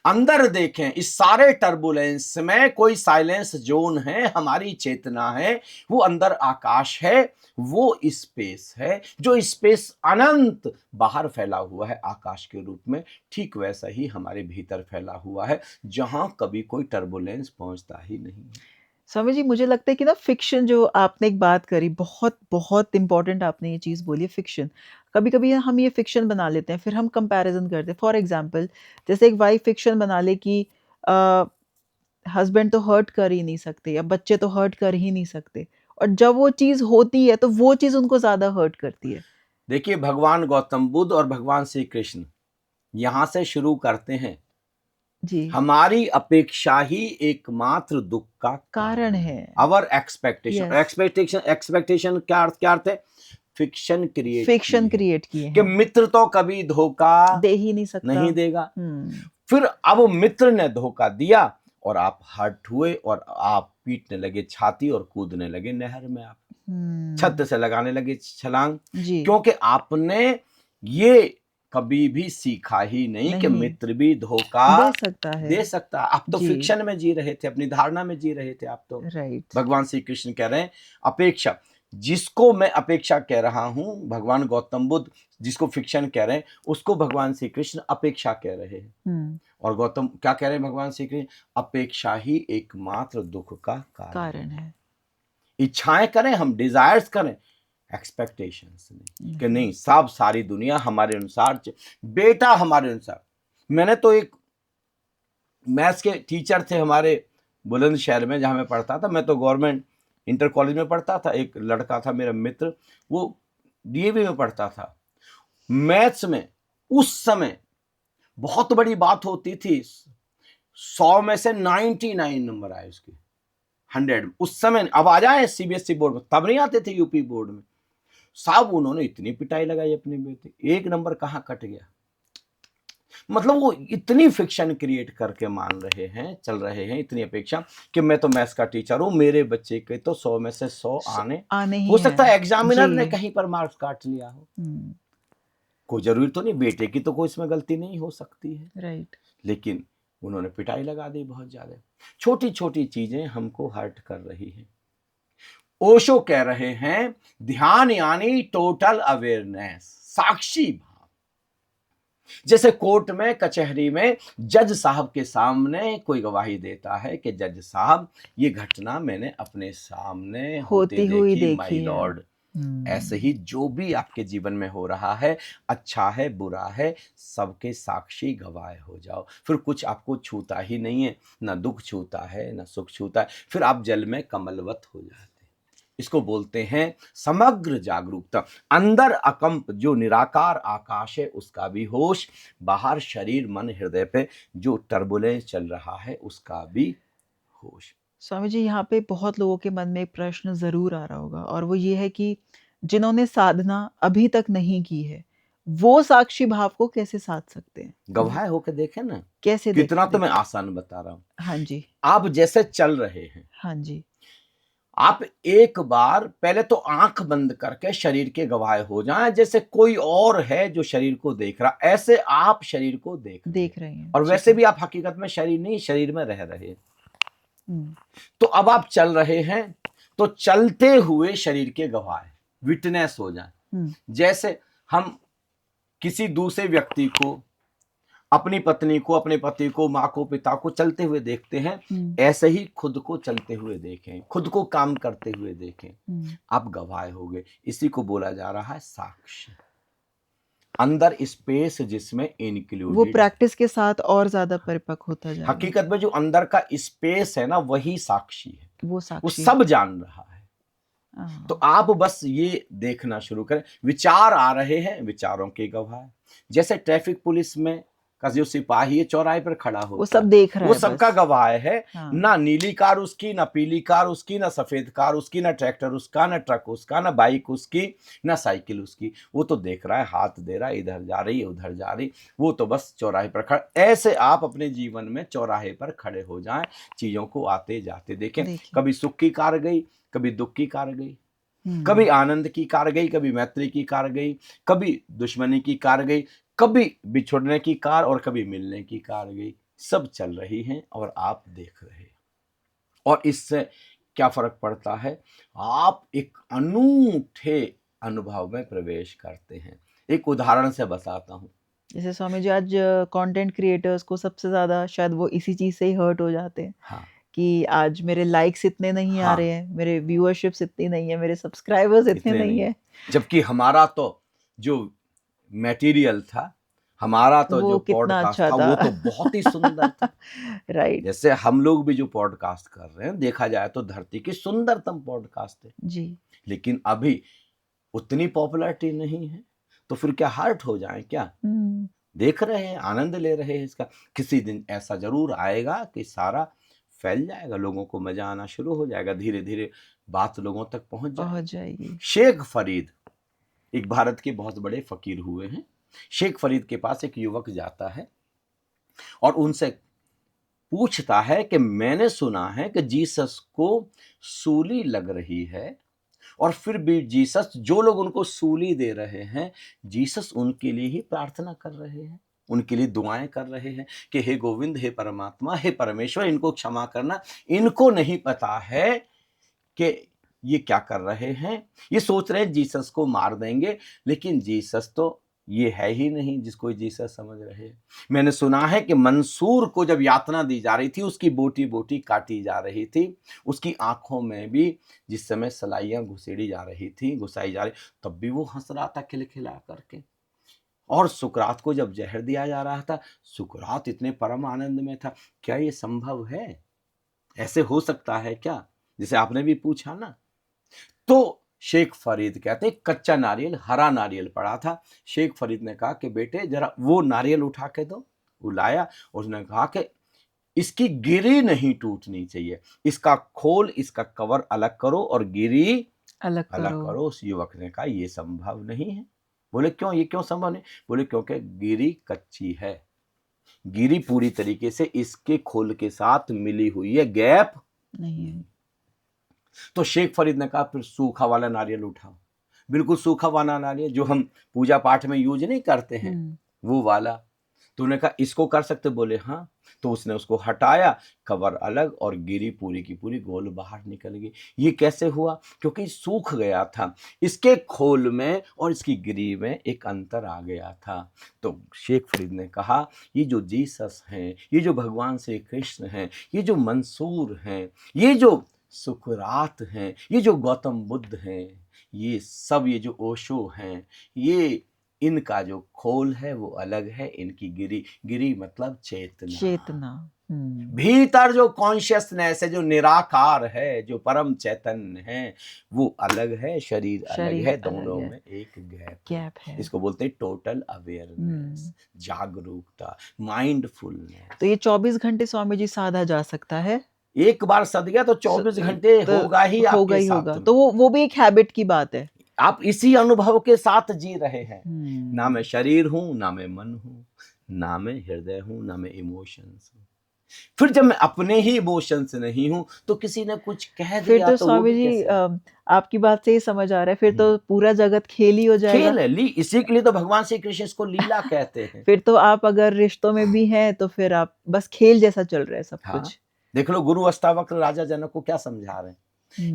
अंदर देखें, इस सारे टर्बुलेंस में कोई साइलेंस जोन है, हमारी चेतना है, वो अंदर आकाश है, वो स्पेस है, जो स्पेस अनंत बाहर फैला हुआ है आकाश के रूप में, ठीक वैसा ही हमारे भीतर फैला हुआ है, जहां कभी कोई टर्बुलेंस पहुंचता ही नहीं है। स्वामी जी, मुझे लगता है कि ना फिक्शन जो आपने एक बात करी, बहुत बहुत इंपॉर्टेंट आपने ये चीज़ बोली है, फिक्शन। कभी-कभी हम ये फिक्शन बना लेते हैं, फिर हम कंपैरिज़न करते हैं। फॉर एग्ज़ाम्पल, जैसे एक वाइफ़ फिक्शन बना ले कि अ, हस्बैंड तो हर्ट कर ही नहीं सकते या बच्चे तो हर्ट कर ही नहीं सकते, और जब वो चीज़ होती है, तो वो चीज़ उनको ज़्यादा हर्ट करती है। देखिए भगवान गौतम बुद्ध और भगवान श्री कृष्ण यहां से शुरू करते हैं, जी। हमारी अपेक्षा ही एकमात्र दुख का कारण कारण है। है। Our expectation, yes. एक्सपेक्टेशन क्या अर्थ है? फिक्शन क्रिएट फिक्शन की है क्रिएट किए कि हैं। मित्र तो कभी धोखा दे ही नहीं सकता। नहीं देगा। हुँ। फिर अब मित्र ने धोखा दिया और आप हर्ट हुए और आप पीटने लगे छाती और कूदने लगे नहर में, आप छत हुँ। से लगाने लगे छलांग, जी। क्योंकि आपने ये कभी भी सीखा ही नहीं कि नहीं, मित्र भी धोखा दे सकता है। दे सकता। आप तो जी। फिक्शन में जी रहे थे, अपनी धारणा में जी रहे थे आप तो। राइट। भगवान श्री कृष्ण कह रहे हैं अपेक्षा, जिसको मैं अपेक्षा कह रहा हूं, भगवान गौतम बुद्ध जिसको फिक्शन कह रहे हैं, उसको भगवान श्री कृष्ण अपेक्षा कह रहे हैं। हुँ। और गौतम क्या कह रहे हैं भगवान श्री कृष्ण? अपेक्षा ही एकमात्र दुख का कारण कारण है। है। इच्छाएं करें हम, डिजायर्स करें, एक्सपेक्टेशंस नहीं कि नहीं सब सारी दुनिया हमारे अनुसार बेटा हमारे अनुसार। मैंने तो एक मैथ्स के टीचर थे हमारे बुलंदशहर में जहां मैं पढ़ता था, मैं तो गवर्नमेंट इंटर कॉलेज में पढ़ता था। एक लड़का था मेरा मित्र, वो डीएवी में पढ़ता था। मैथ्स में उस समय बहुत बड़ी बात होती थी, 100 में से 99 नंबर आए उसके, 100 उस समय। अब आ जाए सीबीएसई बोर्ड में, तब नहीं आते थे यूपी बोर्ड में। साहब उन्होंने इतनी पिटाई लगाई अपने बेटे, 1 नंबर कहां कट गया। मतलब वो इतनी फिक्शन क्रिएट करके मान रहे हैं, चल रहे हैं, इतनी अपेक्षा कि मैं तो मैथ्स का टीचर हूं, मेरे बच्चे के तो 100 में से 100 आने। आने ही हो हैं। सकता है एग्जामिनर ने जी। कहीं पर मार्क्स काट लिया हो, हुँ। कोई जरूरी तो नहीं, बेटे की तो कोई इसमें गलती नहीं हो सकती है, राइट। लेकिन उन्होंने पिटाई लगा दी बहुत ज्यादा। छोटी छोटी चीजें हमको हर्ट कर रही हैं। ओशो कह रहे हैं ध्यान यानी टोटल अवेयरनेस, साक्षी भाव। जैसे कोर्ट में, कचहरी में जज साहब के सामने कोई गवाही देता है कि जज साहब ये घटना मैंने अपने सामने होते होती हुई देखी माय देखी है। लॉर्ड। ऐसे ही जो भी आपके जीवन में हो रहा है, अच्छा है बुरा है, सबके साक्षी गवाह हो जाओ। फिर कुछ आपको छूता ही नहीं है, ना दुख छूता है ना सुख छूता है, फिर आप जल में कमलवत हो जाते हैं। इसको बोलते हैं समग्र जागरूकता। अंदर अकंप जो निराकार आकाश है उसका भी होश, बाहर शरीर मन हृदय पे जो टर्बुलेंस चल रहा है उसका भी होश। स्वामी जी, यहाँ पे बहुत लोगों के मन में एक प्रश्न ज़रूर आ रहा होगा, और वो ये है कि जिन्होंने साधना अभी तक नहीं की है, वो साक्षी भाव को कैसे साध सकते हैं? गवाह होकर देखें ना, कैसे कितना तो मैं देखें? आसान बता रहा हूं। हाँ जी। आप जैसे चल रहे हैं, हाँ जी। आप एक बार पहले तो आंख बंद करके शरीर के गवाह हो जाएं, जैसे कोई और है जो शरीर को देख रहा, ऐसे आप शरीर को देख रहे हैं। देख रहे हैं। और ठीक वैसे है। भी आप हकीकत में शरीर नहीं, शरीर में रह रहे हैं। हुँ। तो अब आप चल रहे हैं, तो चलते हुए शरीर के गवाह विटनेस हो जाए। हुँ। जैसे हम किसी दूसरे व्यक्ति को, अपनी पत्नी को, अपने पति को, माँ को, पिता को चलते हुए देखते हैं, हुँ। ऐसे ही खुद को चलते हुए देखें, खुद को काम करते हुए देखें, हुँ। आप गवाह हो गए। इसी को बोला जा रहा है साक्ष्य। अंदर स्पेस जिसमें वो इंक्लूडेड। प्रैक्टिस के साथ और ज्यादा परिपक्व होता जाएगा। हकीकत में जो अंदर का स्पेस है ना, वही साक्षी है, वो वो साक्षी सब जान रहा है। तो हाँ, आप बस ये देखना शुरू करें, विचार आ रहे हैं, विचारों के गवाह। जैसे ट्रैफिक पुलिस में का जो सिपाही है चौराहे पर खड़ा वो होता सब है, देख रहा वो है सबका बस। गवाह है। हाँ, ना नीली कार उसकी, ना पीली कार उसकी, ना सफेद कार उसकी, ना ट्रैक्टर उसका, ना ट्रक उसका, ना बाइक उसकी, ना साइकिल उसकी। वो तो देख रहा है, हाथ दे रहा है, इधर जा रही है, उधर जा रही, वो तो बस चौराहे पर खड़ा। ऐसे आप अपने जीवन में चौराहे पर खड़े हो जाएं, चीजों को आते जाते देखें। देखिए। कभी सुख की कार गई, कभी दुख की कार गई, कभी हम्म, आनंद की कार गई, कभी मैत्री की कार गई, कभी दुश्मनी की कार गई, कभी बिछुड़ने की कार और कभी मिलने की कार गई। सब चल रही हैं और आप देख रहे हैं। और इससे क्या फर्क पड़ता है? आप एक अनूठे अनुभव में प्रवेश करते हैं। एक उदाहरण से बताता हूं। जैसे स्वामी जी आज कंटेंट क्रिएटर्स को सबसे ज्यादा शायद वो इसी चीज से ही हर्ट हो जाते हैं हाँ, कि आज मेरे लाइक्स इतने नहीं आ रहे हाँ, हैं, मेरे व्यूअरशिप्स इतनी नहीं है, मेरे सब्सक्राइबर्स इतने इतने नहीं नहीं। है। जबकि हमारा तो जो मटेरियल था, हमारा तो वो जो कितना पॉडकास्ट अच्छा था, था। वो तो बहुत ही सुंदर था। राइट। जैसे हम लोग भी जो पॉडकास्ट कर रहे हैं, देखा जाए तो धरती की सुंदरतम पॉडकास्ट है। जी। लेकिन अभी उतनी पॉपुलैरिटी नहीं है, तो फिर क्या हर्ट हो जाए क्या? हम्म, देख रहे हैं, आनंद ले रहे हैं इसका। किसी दिन ऐसा जरूर आएगा कि सारा फैल जाएगा, लोगों को मजा आना शुरू हो जाएगा, धीरे धीरे बात लोगों तक पहुंच पहुंच जाएगी। जाएगी। शेख फरीद एक भारत के बहुत बड़े फकीर हुए हैं। शेख फरीद के पास एक युवक जाता है और उनसे पूछता है कि मैंने सुना है कि जीसस को सूली लग रही है, और फिर भी जीसस, जो लोग उनको सूली दे रहे हैं, जीसस उनके लिए ही प्रार्थना कर रहे हैं, उनके लिए दुआएं कर रहे हैं कि हे गोविंद, हे परमात्मा, हे परमेश्वर, इनको क्षमा करना। इनको नहीं पता है कि ये क्या कर रहे हैं। ये सोच रहे हैं जीसस को मार देंगे, लेकिन जीसस तो ये है ही नहीं जिसको जीसस समझ रहे हैं। मैंने सुना है कि मंसूर को जब यातना दी जा रही थी, उसकी बोटी बोटी काटी जा रही थी, उसकी आंखों में भी जिस समय सलाइयां घुसेड़ी जा रही थी, घुसाई जा रही, तब भी वो हंस रहा था खिलखिला करके। और सुकरात को जब जहर दिया जा रहा था, सुकरात इतने परम आनंद में था। क्या ये संभव है? ऐसे हो सकता है क्या? जैसे आपने भी पूछा ना। तो शेख फरीद कहते, कच्चा नारियल, हरा नारियल पड़ा था। शेख फरीद ने कहा कि बेटे जरा वो नारियल उठा के दो। वो लाया, उसने कहा कि इसकी गिरी नहीं टूटनी चाहिए, इसका खोल, इसका कवर अलग करो और गिरी अलग अलग करो। करो। उस युवक ने कहा ये संभव नहीं है। बोले क्यों, ये क्यों संभव नहीं? बोले क्योंकि गिरी कच्ची है, गिरी पूरी तरीके से इसके खोल के साथ मिली हुई है, गैप नहीं है। नहीं। तो शेख फरीद ने कहा फिर सूखा वाला नारियल उठाओ, बिल्कुल सूखा वाला नारियल जो हम पूजा पाठ में यूज नहीं करते हैं, वो वाला। तो उन्होंने कहा इसको कर सकते? बोले हाँ। तो उसने उसको हटाया, कवर अलग, और गिरी पूरी की पूरी गोल बाहर निकल गई। ये कैसे हुआ? क्योंकि सूख गया था, इसके खोल में और इसकी गिरी में एक अंतर आ गया था। तो शेख फरीद ने कहा ये जो जीसस हैं, ये जो भगवान श्री कृष्ण हैं, ये जो मंसूर हैं, ये जो सुकरात हैं, ये जो गौतम बुद्ध हैं, ये सब, ये जो ओशो हैं, ये इनका जो खोल है वो अलग है, इनकी गिरी, गिरी मतलब चेतना। चेतना। भीतर जो कॉन्शियसनेस है, जो निराकार है, जो परम चैतन्य है, वो अलग है, शरीर अलग शरीर है, अलग दोनों है। में एक गैप है। गैप है। इसको बोलते हैं टोटल अवेयरनेस, जागरूकता, माइंडफुलनेस। तो ये 24 घंटे स्वामी जी साधा जा सकता है। एक बार सद गया तो 24 घंटे तो होगा ही होगा आपके ही साथ होगा, में। तो वो भी एक हैबिट की बात है। आप इसी अनुभव के साथ जी रहे हैं। ना मैं हम्म, शरीर हूं, ना मैं मन हूं, ना मैं हृदय हूं, ना मैं इमोशंस हूं। फिर जब मैं अपने ही इमोशंस नहीं हूं, तो किसी ने कुछ कह फिर दिया तो तो वो स्वामी भी जी कैसे? आपकी बात से ही समझ आ रहा है, फिर तो पूरा जगत खेल ही हो जाएगा। खेल है, ली, इसी के लिए तो भगवान श्री कृष्ण इसको लीला कहते हैं। फिर तो आप अगर रिश्तों में भी हैं तो फिर आप बस खेल जैसा चल रहा है सब हाँ, कुछ। देख लो गुरु अष्टावक्र राजा जनक को क्या समझा रहे हैं।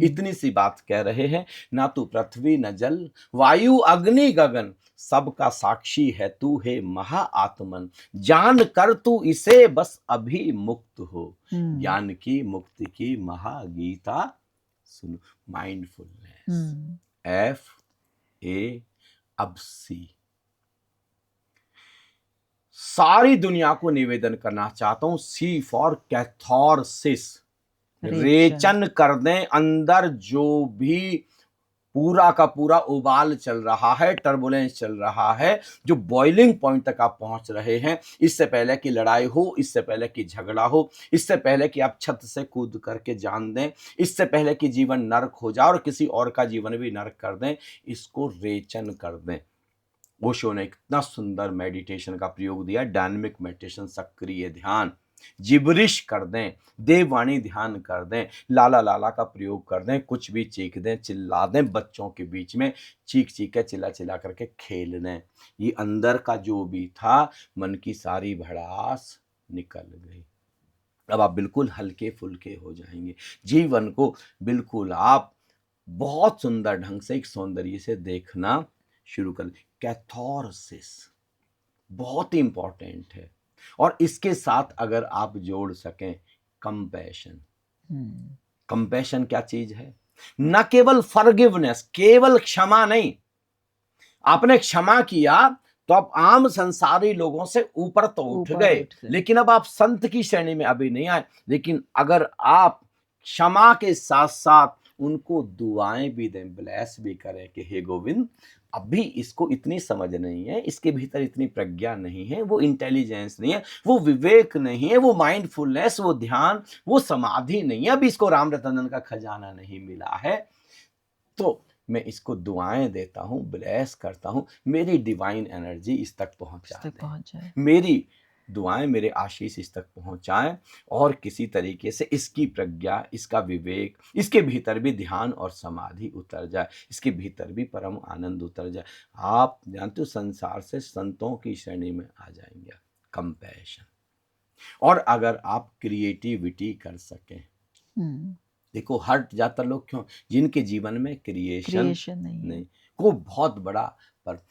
इतनी सी बात कह रहे हैं, ना तू पृथ्वी, न जल, वायु, अग्नि, गगन, सबका साक्षी है तू, है महा आत्मन। जान कर तू इसे बस अभी मुक्त हो, ज्ञान की मुक्ति की महागीता सुनो। माइंडफुलनेस, F A अब सी, सारी दुनिया को निवेदन करना चाहता हूं, सी फॉर कैथारसिस, रेचन कर दें अंदर जो भी पूरा का पूरा उबाल चल रहा है, टर्बुलेंस चल रहा है, जो बॉइलिंग पॉइंट तक आप पहुंच रहे हैं, इससे पहले कि लड़ाई हो, इससे पहले कि झगड़ा हो, इससे पहले कि आप छत से कूद करके जान दें, इससे पहले कि जीवन नरक हो जाए और किसी और का जीवन भी नरक कर दें, इसको रेचन कर दें। ओशो ने इतना सुंदर मेडिटेशन का प्रयोग दिया, डायनेमिक मेडिटेशन, सक्रिय ध्यान, जिब्रिश कर दें, देववाणी ध्यान कर दें, लाला लाला का प्रयोग कर दें, कुछ भी चीख दें, चिल्ला दें, बच्चों के बीच में चीख चीख के चिल्ला चिल्ला करके खेल दें। ये अंदर का जो भी था, मन की सारी भड़ास निकल गई। अब आप बिल्कुल हल्के फुल्के हो जाएंगे, जीवन को बिल्कुल आप बहुत सुंदर ढंग से, एक सौंदर्य से देखना शुरू कर। कैथारसिस बहुत ही इंपॉर्टेंट है, और इसके साथ अगर आप जोड़ सकें कंपैशन। कंपैशन क्या चीज है? न केवल फॉरगिवनेस, केवल क्षमा नहीं, आपने क्षमा किया तो आप आम संसारी लोगों से ऊपर तो उठ गए, लेकिन अब आप संत की श्रेणी में अभी नहीं आए। लेकिन अगर आप क्षमा के साथ साथ उनको दुआएं भी दें, ब्लेस भी करें कि हे गोविंद, अभी इसको इतनी समझ नहीं है, इसके भीतर इतनी प्रज्ञा नहीं है, वो इंटेलिजेंस नहीं है, वो विवेक नहीं है, वो माइंडफुलनेस, वो ध्यान, वो समाधि नहीं है, अभी इसको राम रतन का खजाना नहीं मिला है, तो मैं इसको दुआएं देता हूं, ब्लेस करता हूं, मेरी डिवाइन एनर्जी इस तक पहुंचा दे, मेरी दुआएं, मेरे आशीष इस तक पहुंचाएं, और किसी तरीके से इसकी प्रज्ञा, इसका विवेक, इसके भीतर भी ध्यान और समाधि उतर जाए, इसके भीतर भी परम आनंद उतर जाए। आप जानते हो, संसार से संतों की श्रेणी में आ जाएंगे। कंपैशन। और अगर आप क्रिएटिविटी कर सकें, देखो हट जाता लोग क्यों? जिनके जीवन में क्रिएशन नहीं, को बहुत बड़ा पर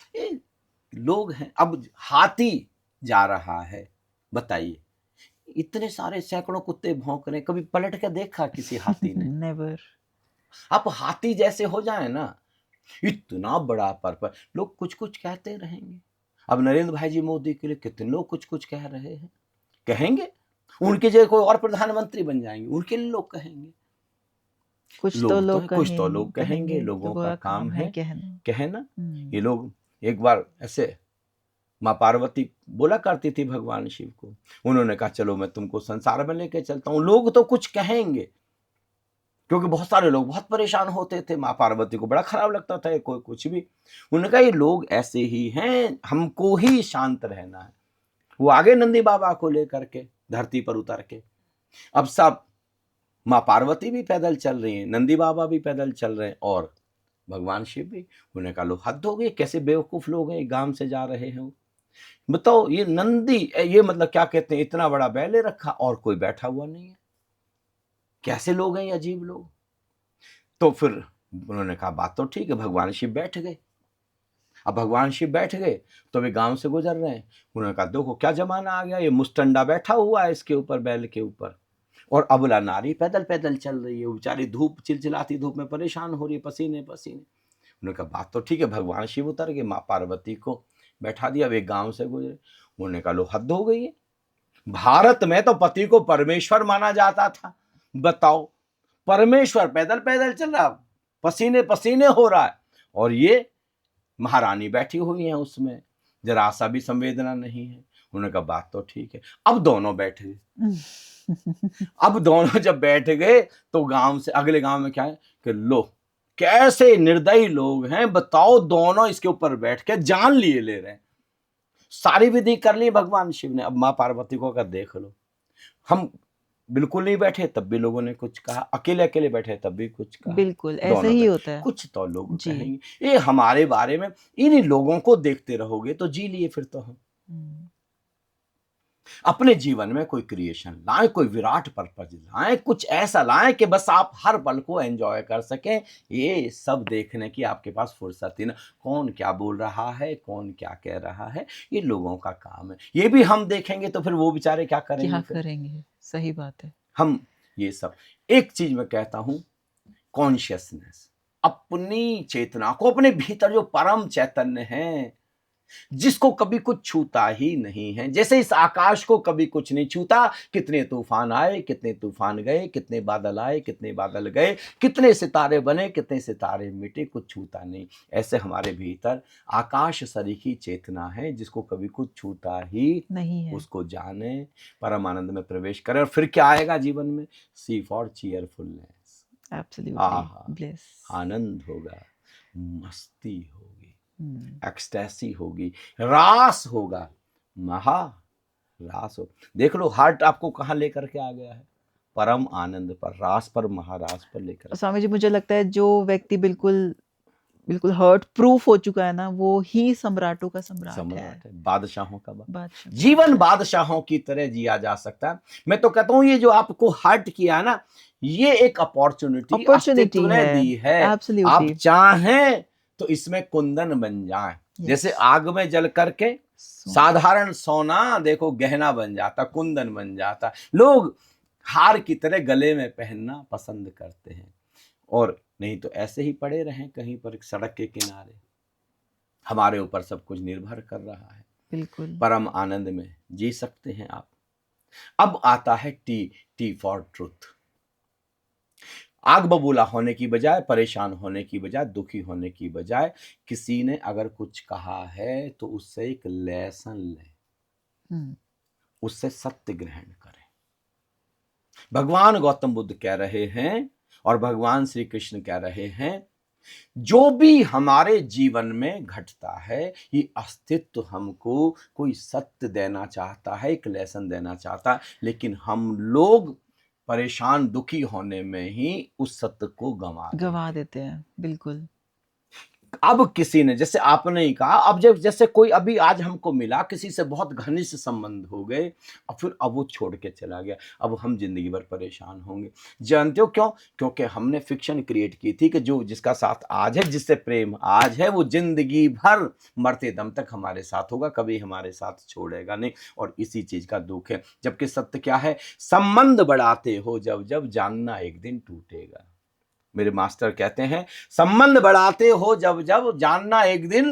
लोग हैं। अब हाथी जा रहा है, बताइए, इतने सारे सैकड़ों कुत्ते भौंक रहे, कभी पलट के देखा किसी हाथी ने? नेवर। आप हाथी जैसे हो जाए ना, इतना बड़ा पर लोग कुछ कुछ कहते रहेंगे। अब नरेंद्र भाई जी मोदी के लिए कितने लोग कुछ कुछ कह रहे हैं, कहेंगे, उनके जगह कोई और प्रधानमंत्री बन जाएंगे, उनके लिए लोग कहेंगे। कुछ तो लोग कहेंगे, लोगों का काम है कहना। ये लोग, एक बार ऐसे माँ पार्वती बोला करती थी भगवान शिव को, उन्होंने कहा चलो मैं तुमको संसार में लेके चलता हूं, लोग तो कुछ कहेंगे, क्योंकि बहुत सारे लोग बहुत परेशान होते थे, माँ पार्वती को बड़ा खराब लगता था कोई कुछ भी। उन्होंने कहा ये लोग ऐसे ही हैं, हमको ही शांत रहना है। वो आगे नंदी बाबा को लेकर के धरती पर उतर के, अब सब माँ पार्वती भी पैदल चल रही है, नंदी बाबा भी पैदल चल रहे हैं, और भगवान शिव भी। उन्हें कहा लो हद हो गई, कैसे बेवकूफ लोग हैं, गांव से जा रहे हैं, बताओ ये नंदी, ये मतलब क्या कहते हैं, इतना बड़ा बैले रखा और कोई बैठा हुआ नहीं है, कैसे लोग हैं ये, अजीब लोग। तो फिर उन्होंने कहा बात तो ठीक है, भगवान शिव बैठ गए। अब भगवान शिव बैठ गए तो वे गांव से गुजर रहे हैं, उन्होंने कहा देखो क्या जमाना आ गया, ये मुस्टंडा बैठा हुआ है इसके ऊपर, बैल के ऊपर, और अबला नारी पैदल पैदल चल रही है, बेचारी धूप, चिलचिलाती धूप में परेशान हो रही है, पसीने पसीने। उन्होंने कहा बात तो ठीक है, भगवान शिव उतर गए, माँ पार्वती को बैठा दिया, वे गांव से गुजरे। उन्होंने कहा लो हद हो गई है, भारत में तो पति को परमेश्वर माना जाता था, बताओ परमेश्वर पैदल पैदल चल रहा, पसीने पसीने हो रहा है, और ये महारानी बैठी हुई है, उसमें जरा सा भी संवेदना नहीं है। उन्होंने कहा बात तो ठीक है। अब दोनों बैठ गए। अब दोनों जब बैठ गए तो गांव से अगले गांव में क्या है कि लो कैसे निर्दयी लोग हैं, बताओ, दोनों इसके ऊपर बैठ के जान लिए ले रहे हैं। सारी विधि कर ली भगवान शिव ने। अब माँ पार्वती को अगर देख लो, हम बिल्कुल नहीं बैठे तब भी लोगों ने कुछ कहा, अकेले अकेले बैठे तब भी कुछ कहा, बिल्कुल ऐसा ही होता है। कुछ तो लोग कहेंगे। ये हमारे बारे में, इन लोगों को देखते रहोगे तो जी लिए फिर तो हम। अपने जीवन में कोई क्रिएशन लाएं, कोई विराट पर्पज लाएं, कुछ ऐसा लाएं कि बस आप हर पल को एंजॉय कर सकें। ये सब देखने की आपके पास फुर्सत ही ना, कौन क्या बोल रहा है, कौन क्या कह रहा है, ये लोगों का काम है। ये भी हम देखेंगे तो फिर वो बेचारे क्या करेंगे? सही बात है। हम ये सब, एक चीज मैं कहता हूं, कॉन्शियसनेस, अपनी चेतना को, अपने भीतर जो परम चैतन्य है, जिसको कभी कुछ छूता ही नहीं है। जैसे इस आकाश को कभी कुछ नहीं छूता, कितने तूफान आए, कितने तूफान गए, कितने बादल आए, कितने बादल गए, कितने सितारे बने, कितने सितारे मिटे, कुछ छूता नहीं। ऐसे हमारे भीतर आकाश सरीखी चेतना है, जिसको कभी कुछ छूता ही नहीं है। उसको जाने, परम आनंद में प्रवेश करे। और फिर क्या आएगा जीवन में? सी फॉर चीयरफुलनेस। एब्सोल्युटली आहा, ब्लिस। आनंद होगा, मस्ती होगी, एक्सटेसी होगी, रास होगा, महा रास हो। देख लो हार्ट आपको कहाँ लेकर के आ गया है, परम आनंद पर, रास पर, महारास पर लेकर। स्वामी जी, मुझे लगता है जो व्यक्ति बिल्कुल बिल्कुल हर्ट प्रूफ हो चुका है ना, वो ही सम्राटों का सम्राट है, सम्राट है, बादशाहों का बादशाह। जीवन बादशाहों की तरह जिया जा सकता है। मैं तो कहता हूं ये जो आपको हर्ट किया ना, ये एक अपॉर्चुनिटी अस्तित्व ने दी है। आप एब्सोल्युटली। चाहें तो इसमें कुंदन बन जाएं। जैसे आग में जल करके साधारण सोना देखो गहना बन जाता, कुंदन बन जाता। लोग हार की तरह गले में पहनना पसंद करते हैं, और नहीं तो ऐसे ही पड़े रहें कहीं पर सड़क के किनारे। हमारे ऊपर सब कुछ निर्भर कर रहा है। बिल्कुल। परम आनंद में जी सकते हैं आप। अब आता है टी फॉर ट्रुथ। आग बबूला होने की बजाय, परेशान होने की बजाय, दुखी होने की बजाय, किसी ने अगर कुछ कहा है तो उससे एक लेसन लें, उससे सत्य ग्रहण करें। भगवान गौतम बुद्ध कह रहे हैं और भगवान श्री कृष्ण कह रहे हैं, जो भी हमारे जीवन में घटता है, ये अस्तित्व हमको कोई सत्य देना चाहता है, एक लेसन देना चाहता है, लेकिन हम लोग परेशान दुखी होने में ही उस सत्य को गंवा देते हैं। बिल्कुल। अब किसी ने, जैसे आपने ही कहा, अब जब जैसे कोई अभी आज हमको मिला, किसी से बहुत घनिष्ठ संबंध हो गए और फिर अब वो छोड़ के चला गया, अब हम जिंदगी भर परेशान होंगे। जानते हो क्यों? क्योंकि हमने फिक्शन क्रिएट की थी कि जो जिसका साथ आज है, जिससे प्रेम आज है, वो जिंदगी भर मरते दम तक हमारे साथ होगा, कभी हमारे साथ छोड़ेगा नहीं। और इसी चीज का दुख है। जबकि सत्य क्या है? संबंध बढ़ाते हो जब जब, जानना एक दिन टूटेगा। मेरे मास्टर कहते हैं, संबंध बढ़ाते हो जब जब, जानना एक दिन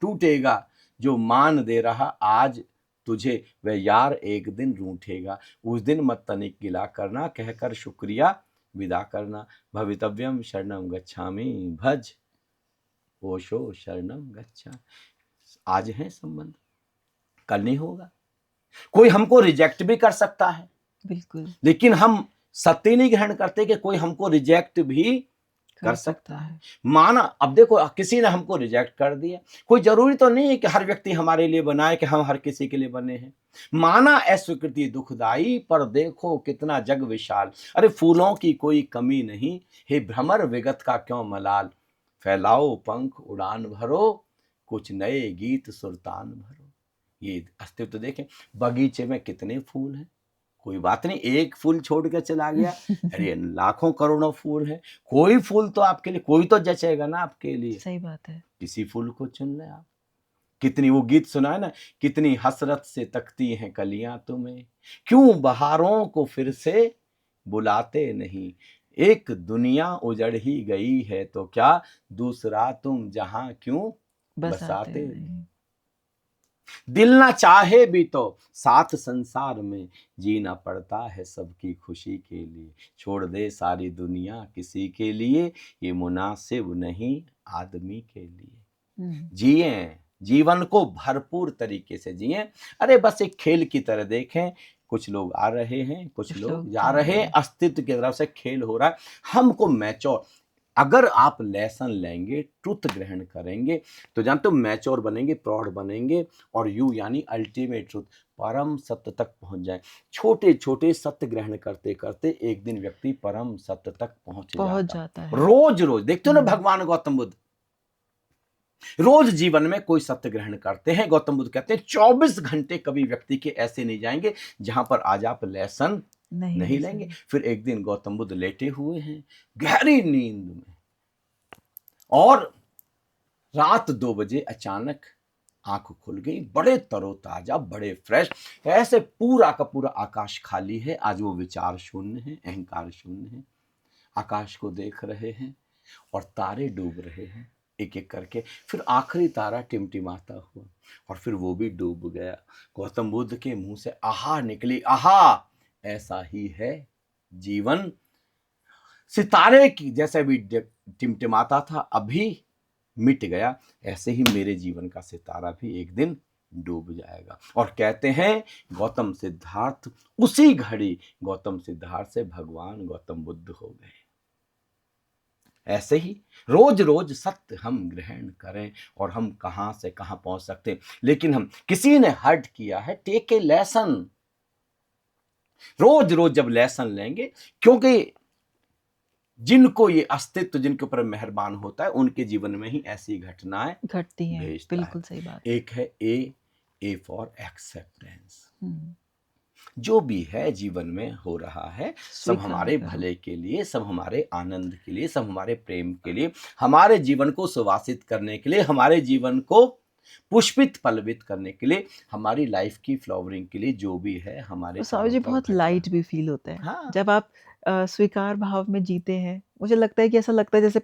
टूटेगा। जो मान दे रहा आज तुझे, वह यार एक दिन रूठेगा। उस दिन मत तनिक गिला करना, कहकर शुक्रिया विदा करना। भवितव्यम शरणम गच्छामि भज ओशो शरणम गच्छा। आज है संबंध, कल नहीं होगा। कोई हमको रिजेक्ट भी कर सकता है, बिल्कुल, लेकिन हम सत्य नहीं ग्रहण करते कि कोई हमको रिजेक्ट भी कर सकता है। माना, अब देखो किसी ने हमको रिजेक्ट कर दिया, कोई जरूरी तो नहीं है कि हर व्यक्ति हमारे लिए बनाए, कि हम हर किसी के लिए बने हैं। माना अस्वीकृति दुखदाई, पर देखो कितना जग विशाल। अरे फूलों की कोई कमी नहीं, हे भ्रमर विगत का क्यों मलाल। फैलाओ पंख उड़ान भरो, कुछ नए गीत सुरतान भरो। ये अस्तित्व देखें, बगीचे में कितने फूल हैं, कोई बात नहीं, एक फूल छोड़ के चला गया, अरे लाखों करोड़ों फूल हैं, कोई फूल तो आपके लिए, कोई तो जचेगा ना आपके लिए। सही बात है। किसी फूल को चुन ले आप। कितनी, वो गीत सुना है ना, कितनी हसरत से तकती हैं कलियां तुम्हें, क्यों बहारों को फिर से बुलाते नहीं। एक दुनिया उजड़ ही गई है तो क्या, दूसरा तुम जहां क्यों बसाते नहीं। दिल ना चाहे भी तो साथ संसार में, जीना पड़ता है सबकी खुशी के लिए। छोड़ दे सारी दुनिया किसी के लिए, ये मुनासिब नहीं आदमी के लिए। जिए जीवन को भरपूर तरीके से जिए। अरे बस एक खेल की तरह देखें, कुछ लोग आ रहे हैं, कुछ लोग जा रहे हैं, अस्तित्व की तरफ से खेल हो रहा है। हमको मैच्योर, अगर आप लेसन लेंगे, ट्रुथ ग्रहण करेंगे, तो जानते हो मैच्योर बनेंगे, प्रौढ़ बनेंगे, और यू यानी अल्टीमेट ट्रुथ, परम सत्य तक पहुंच जाए। छोटे छोटे सत्य ग्रहण करते करते एक दिन व्यक्ति परम सत्य तक पहुंच जाता है। रोज रोज देखते हो ना, भगवान गौतम बुद्ध रोज जीवन में कोई सत्य ग्रहण करते हैं। गौतम बुद्ध कहते हैं 24 घंटे कभी व्यक्ति के ऐसे नहीं जाएंगे जहां पर आज आप लेसन नहीं लेंगे। फिर एक दिन गौतम बुद्ध लेटे हुए हैं गहरी नींद में, और रात 2 बजे अचानक आंख खुल गई, बड़े तरोताजा, बड़े फ्रेश, ऐसे पूरा का पूरा आकाश खाली है। आज वो विचार शून्य है, अहंकार शून्य है। आकाश को देख रहे हैं और तारे डूब रहे हैं, एक एक करके। फिर आखिरी तारा टिमटिमाता हुआ और फिर वो भी डूब गया। गौतम बुद्ध के मुंह से आहा निकली, आहा, ऐसा ही है जीवन। सितारे की जैसे भी टिमटिमाता था, अभी मिट गया, ऐसे ही मेरे जीवन का सितारा भी एक दिन डूब जाएगा। और कहते हैं गौतम सिद्धार्थ, उसी घड़ी गौतम सिद्धार्थ से भगवान गौतम बुद्ध हो गए। ऐसे ही रोज रोज सत्य हम ग्रहण करें और हम कहां से कहां पहुंच सकते हैं। लेकिन हम, किसी ने हर्ट किया है, टेक ए लेसन। रोज रोज जब लेसन लेंगे, क्योंकि जिनको ये अस्तित्व, जिनके ऊपर मेहरबान होता है, उनके जीवन में ही ऐसी घटनाएं घटती हैं। भेजता बिल्कुल है। सही बात। एक है ए फॉर एक्सेप्टेंस। जो भी है जीवन में हो रहा है, सब स्वीकार हमारे करो। भले के लिए, सब हमारे आनंद के लिए, सब हमारे प्रेम के लिए, हमारे जीवन को सुवासित करने के लिए, हमारे जीवन को पुष्पित पल्लवित करने के लिए, हमारी लाइफ की फ्लावरिंग के लिए, जो भी है हमारे तो स्वामी जी चारों तरफ बहुत घट रहा लाइट है। भी फील होता है हाँ, जब आप स्वीकार भाव में जीते हैं। मुझे लगता है कि ऐसा लगता है जैसे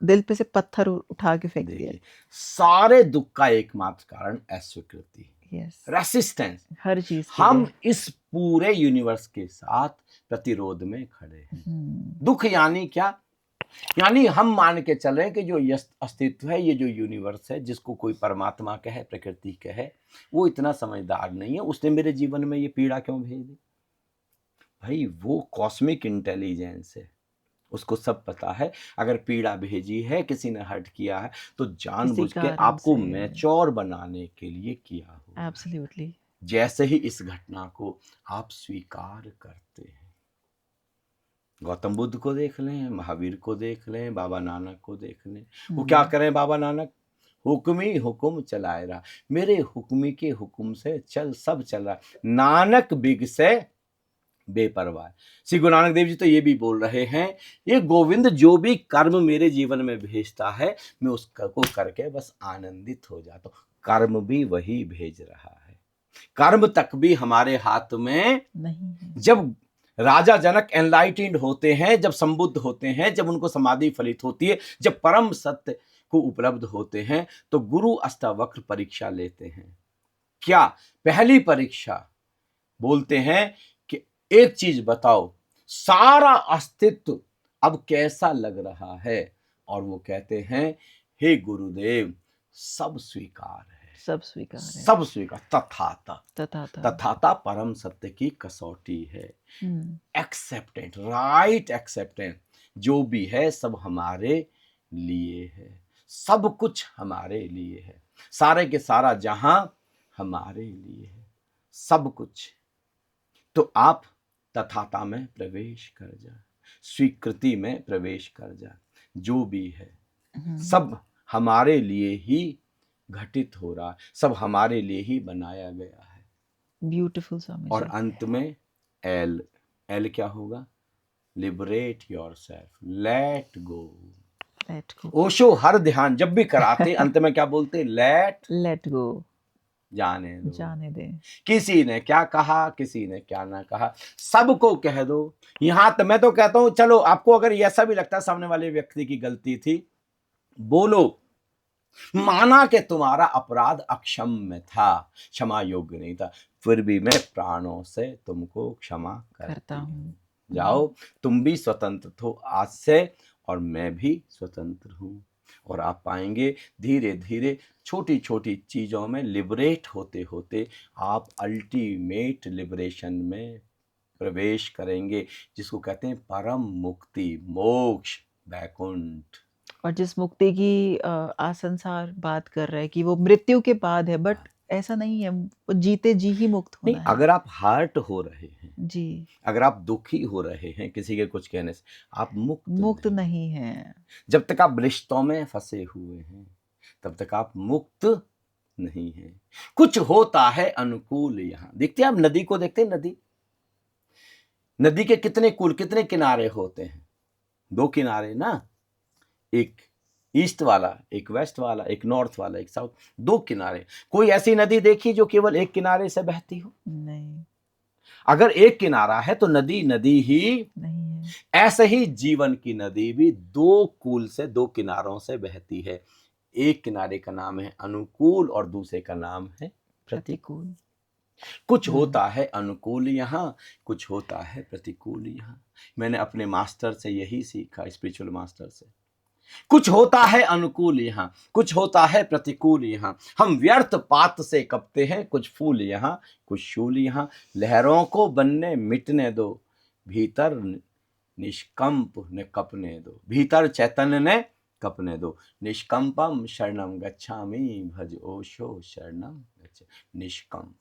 दिल पे से पत्थर उठा के फेंक दिया। देखिए, सारे दुख का एकमात्र कारण अस्वीकृति, यस, रेसिस्टेंस। हर चीज के हम लिए। इस पूरे यूनिवर्स के साथ प्रतिरोध में खड़े हैं। दुख यानी क्या? यानी हम मान के चल रहे हैं कि जो अस्तित्व है, ये जो यूनिवर्स है, जिसको कोई परमात्मा कहे, प्रकृति कहे, वो इतना समझदार नहीं है। उसने मेरे जीवन में ये पीड़ा क्यों भेज दी? भाई, वो कॉस्मिक इंटेलिजेंस है, उसको सब पता है। अगर पीड़ा भेजी है, किसी ने हर्ट किया है, तो जानबूझ के कारण आपको से। मैच्योर बनाने के लिए किया हुआ है। एब्सोल्युटली। जैसे जैसे ही इस घटना को आप स्वीकार करते हैं, गौतम बुद्ध को देख लें, महावीर को देख लें, बाबा नानक को देख लें, वो क्या करें? बाबा नानक हुक्मी हुक्म चलाए रहा, मेरे हुक्मी के हुक्म से चल, सब चल रहा। नानक बिग से बेपरवाह। श्री गुरु नानक देव जी तो ये भी बोल रहे हैं, ये गोविंद जो भी कर्म मेरे जीवन में भेजता है, मैं उसको करके बस आनंदित हो जाता हूँ। कर्म भी वही भेज रहा है, कर्म तक भी हमारे हाथ में नहीं है। जब राजा जनक एनलाइटेंड होते हैं, जब संबुद्ध होते हैं, जब उनको समाधि फलित होती है, जब परम सत्य को उपलब्ध होते हैं, तो गुरु अष्टावक्र परीक्षा लेते हैं। क्या? पहली परीक्षा बोलते हैं कि एक चीज बताओ, सारा अस्तित्व अब कैसा लग रहा है? और वो कहते हैं, हे गुरुदेव, सब स्वीकार है, सब स्वीकार है। सब स्वीकार, तथाता। तथाता। तथाता परम सत्य की कसौटी है। Acceptant, right acceptance. जो भी है सब हमारे लिए है, सब कुछ हमारे लिए है, सारे के सारा जहां हमारे लिए है, सब कुछ। तो आप तथाता में प्रवेश कर जा, स्वीकृति में प्रवेश कर जा। जो भी है सब हमारे लिए ही घटित हो रहा है, सब हमारे लिए ही बनाया गया है। ब्यूटीफुल स्वामी और जी। अंत में एल, एल क्या होगा? Liberate yourself, let go. Let go. Osho हर ध्यान जब भी कराते अंत में क्या बोलते? Let go. जाने दो। जाने दे। किसी ने क्या कहा, किसी ने क्या ना कहा, सबको कह दो। यहां तो मैं तो कहता हूं, चलो आपको अगर ऐसा भी लगता है सामने वाले व्यक्ति की गलती थी, बोलो, माना कि तुम्हारा अपराध अक्षम्य था, क्षमा योग्य नहीं था, फिर भी मैं प्राणों से तुमको क्षमा करता हूं। जाओ, तुम भी स्वतंत्र हो आज से, और मैं भी स्वतंत्र हूं। और आप पाएंगे धीरे धीरे छोटी छोटी चीजों में लिबरेट होते होते आप अल्टीमेट लिबरेशन में प्रवेश करेंगे, जिसको कहते हैं परम मुक्ति, मोक्ष, वैकुंठ। और जिस मुक्ति की आसंसार बात कर रहे हैं कि वो मृत्यु के बाद है, बट ऐसा नहीं है, वो जीते जी ही मुक्त नहीं, होना है। अगर आप हर्ट हो रहे हैं जी, अगर आप दुखी हो रहे हैं किसी के कुछ कहने से, आप मुक्त नहीं है। जब तक आप रिश्तों में फंसे हुए हैं तब तक आप मुक्त नहीं हैं। कुछ होता है अनुकूल। यहाँ देखते हैं आप नदी को, देखते हैं नदी के कितने कुल, कितने किनारे होते हैं? 2 किनारे ना, एक ईस्ट वाला, एक वेस्ट वाला, एक नॉर्थ वाला, एक साउथ, 2 किनारे। कोई ऐसी नदी देखी जो केवल एक किनारे से बहती हो? नहीं। अगर एक किनारा है तो नदी नदी ही नहीं है। ऐसे ही जीवन की नदी भी 2 कूल से, 2 किनारों से बहती है। एक किनारे का नाम है अनुकूल और दूसरे का नाम है प्रतिकूल। प्रतिकूल। कुछ हम्म। होता है अनुकूल यहाँ, कुछ होता है प्रतिकूल यहाँ। मैंने अपने मास्टर से यही सीखा, स्पिरिचुअल मास्टर से। कुछ होता है अनुकूल यहाँ, कुछ होता है प्रतिकूल यहाँ। हम व्यर्थ पात से कपते हैं, कुछ फूल यहाँ, कुछ शूल यहाँ। लहरों को बनने मिटने दो, भीतर निष्कंप ने कपने दो। भीतर चैतन्य ने कपने दो। निष्कंपम शरणम गच्छामि, भज ओशो शरणम गच्छ। निष्कंप,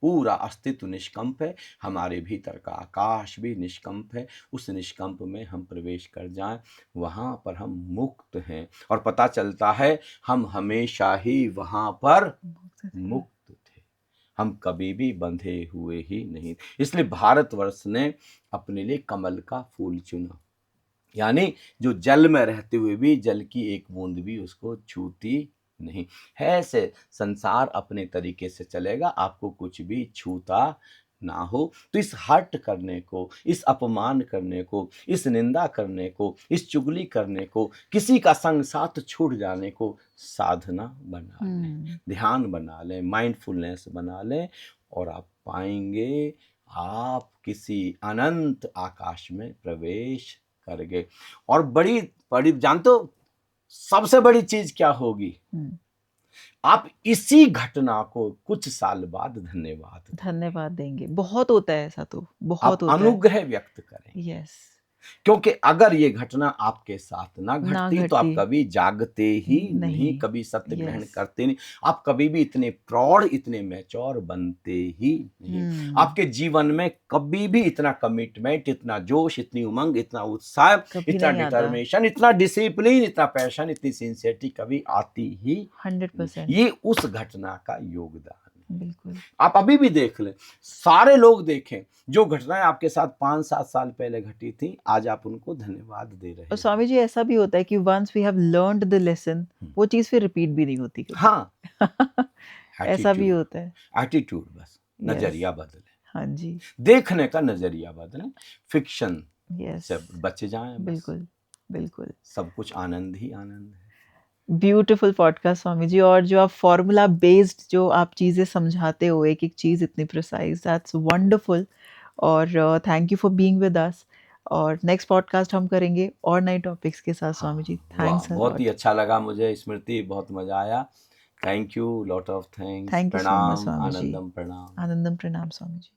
पूरा अस्तित्व निष्कंप है। हमारे भीतर का आकाश भी निष्कंप है। उस निष्कंप में हम प्रवेश कर जाएं, वहां पर हम मुक्त हैं। और पता चलता है हम हमेशा ही वहां पर मुक्त थे, हम कभी भी बंधे हुए ही नहीं। इसलिए भारतवर्ष ने अपने लिए कमल का फूल चुना, यानी जो जल में रहते हुए भी जल की एक बूंद भी उसको छूती नहीं है। ऐसे संसार अपने तरीके से चलेगा, आपको कुछ भी छूता ना हो। तो इस हट करने को, इस अपमान करने को, इस निंदा करने को, इस चुगली करने को, किसी का संग साथ छूट जाने को साधना बना लें, ध्यान बना लें, माइंडफुलनेस बना लें, और आप पाएंगे आप किसी अनंत आकाश में प्रवेश कर गए। और बड़ी बड़ी जानते हो सबसे बड़ी चीज क्या होगी? आप इसी घटना को कुछ साल बाद धन्यवाद देंगे। बहुत होता है ऐसा, तो बहुत आप होता है। अनुग्रह व्यक्त करें। यस। क्योंकि अगर ये घटना आपके साथ ना ना घटती तो आप घटती कभी जागते ही नहीं, कभी सत्य ग्रहण करते नहीं, आप कभी भी इतने प्रौढ़, इतने मैच्योर बनते ही नहीं। आपके जीवन में कभी भी इतना कमिटमेंट, इतना जोश, इतनी उमंग, इतना उत्साह, इतना डिटर्मिनेशन, इतना डिसिप्लिन, इतना पैशन, इतनी सिंसियरिटी कभी आती ही 100%। ये उस घटना का योगदान। बिल्कुल। आप अभी भी देख लें, सारे लोग देखें, जो घटनाएं आपके साथ 5-7 साल पहले घटी थी, आज आप उनको धन्यवाद दे रहे हैं। और स्वामी जी ऐसा भी होता है कि once we have learned the lesson, वो चीज फिर रिपीट भी नहीं होती कभी। हाँ ऐसा भी होता है। एटीट्यूड, बस नजरिया बदले। हाँ जी। देखने का नजरिया बदले, फिक्शन से बचे जाएं, बिल्कुल बिल्कुल। सब कुछ आनंद ही आनंद है। ब्यूटीफुल पॉडकास्ट स्वामी जी, और जो आप फॉर्मूला बेस्ड जो आप चीज़ें समझाते हो, एक एक चीज़ इतनी प्रिसाइज, दैट्स वंडरफुल। और thank you for being with us. और नेक्स्ट पॉडकास्ट हम करेंगे और नए टॉपिक्स के साथ स्वामी जी। थैंक्स। बहुत ही अच्छा लगा मुझे स्मृति, बहुत मजा आया। Thank you, lot of thanks. Thank you so much प्रणाम, स्वामी जी। आनंदम प्रणाम। आनंदम प्रणाम स्वामी जी।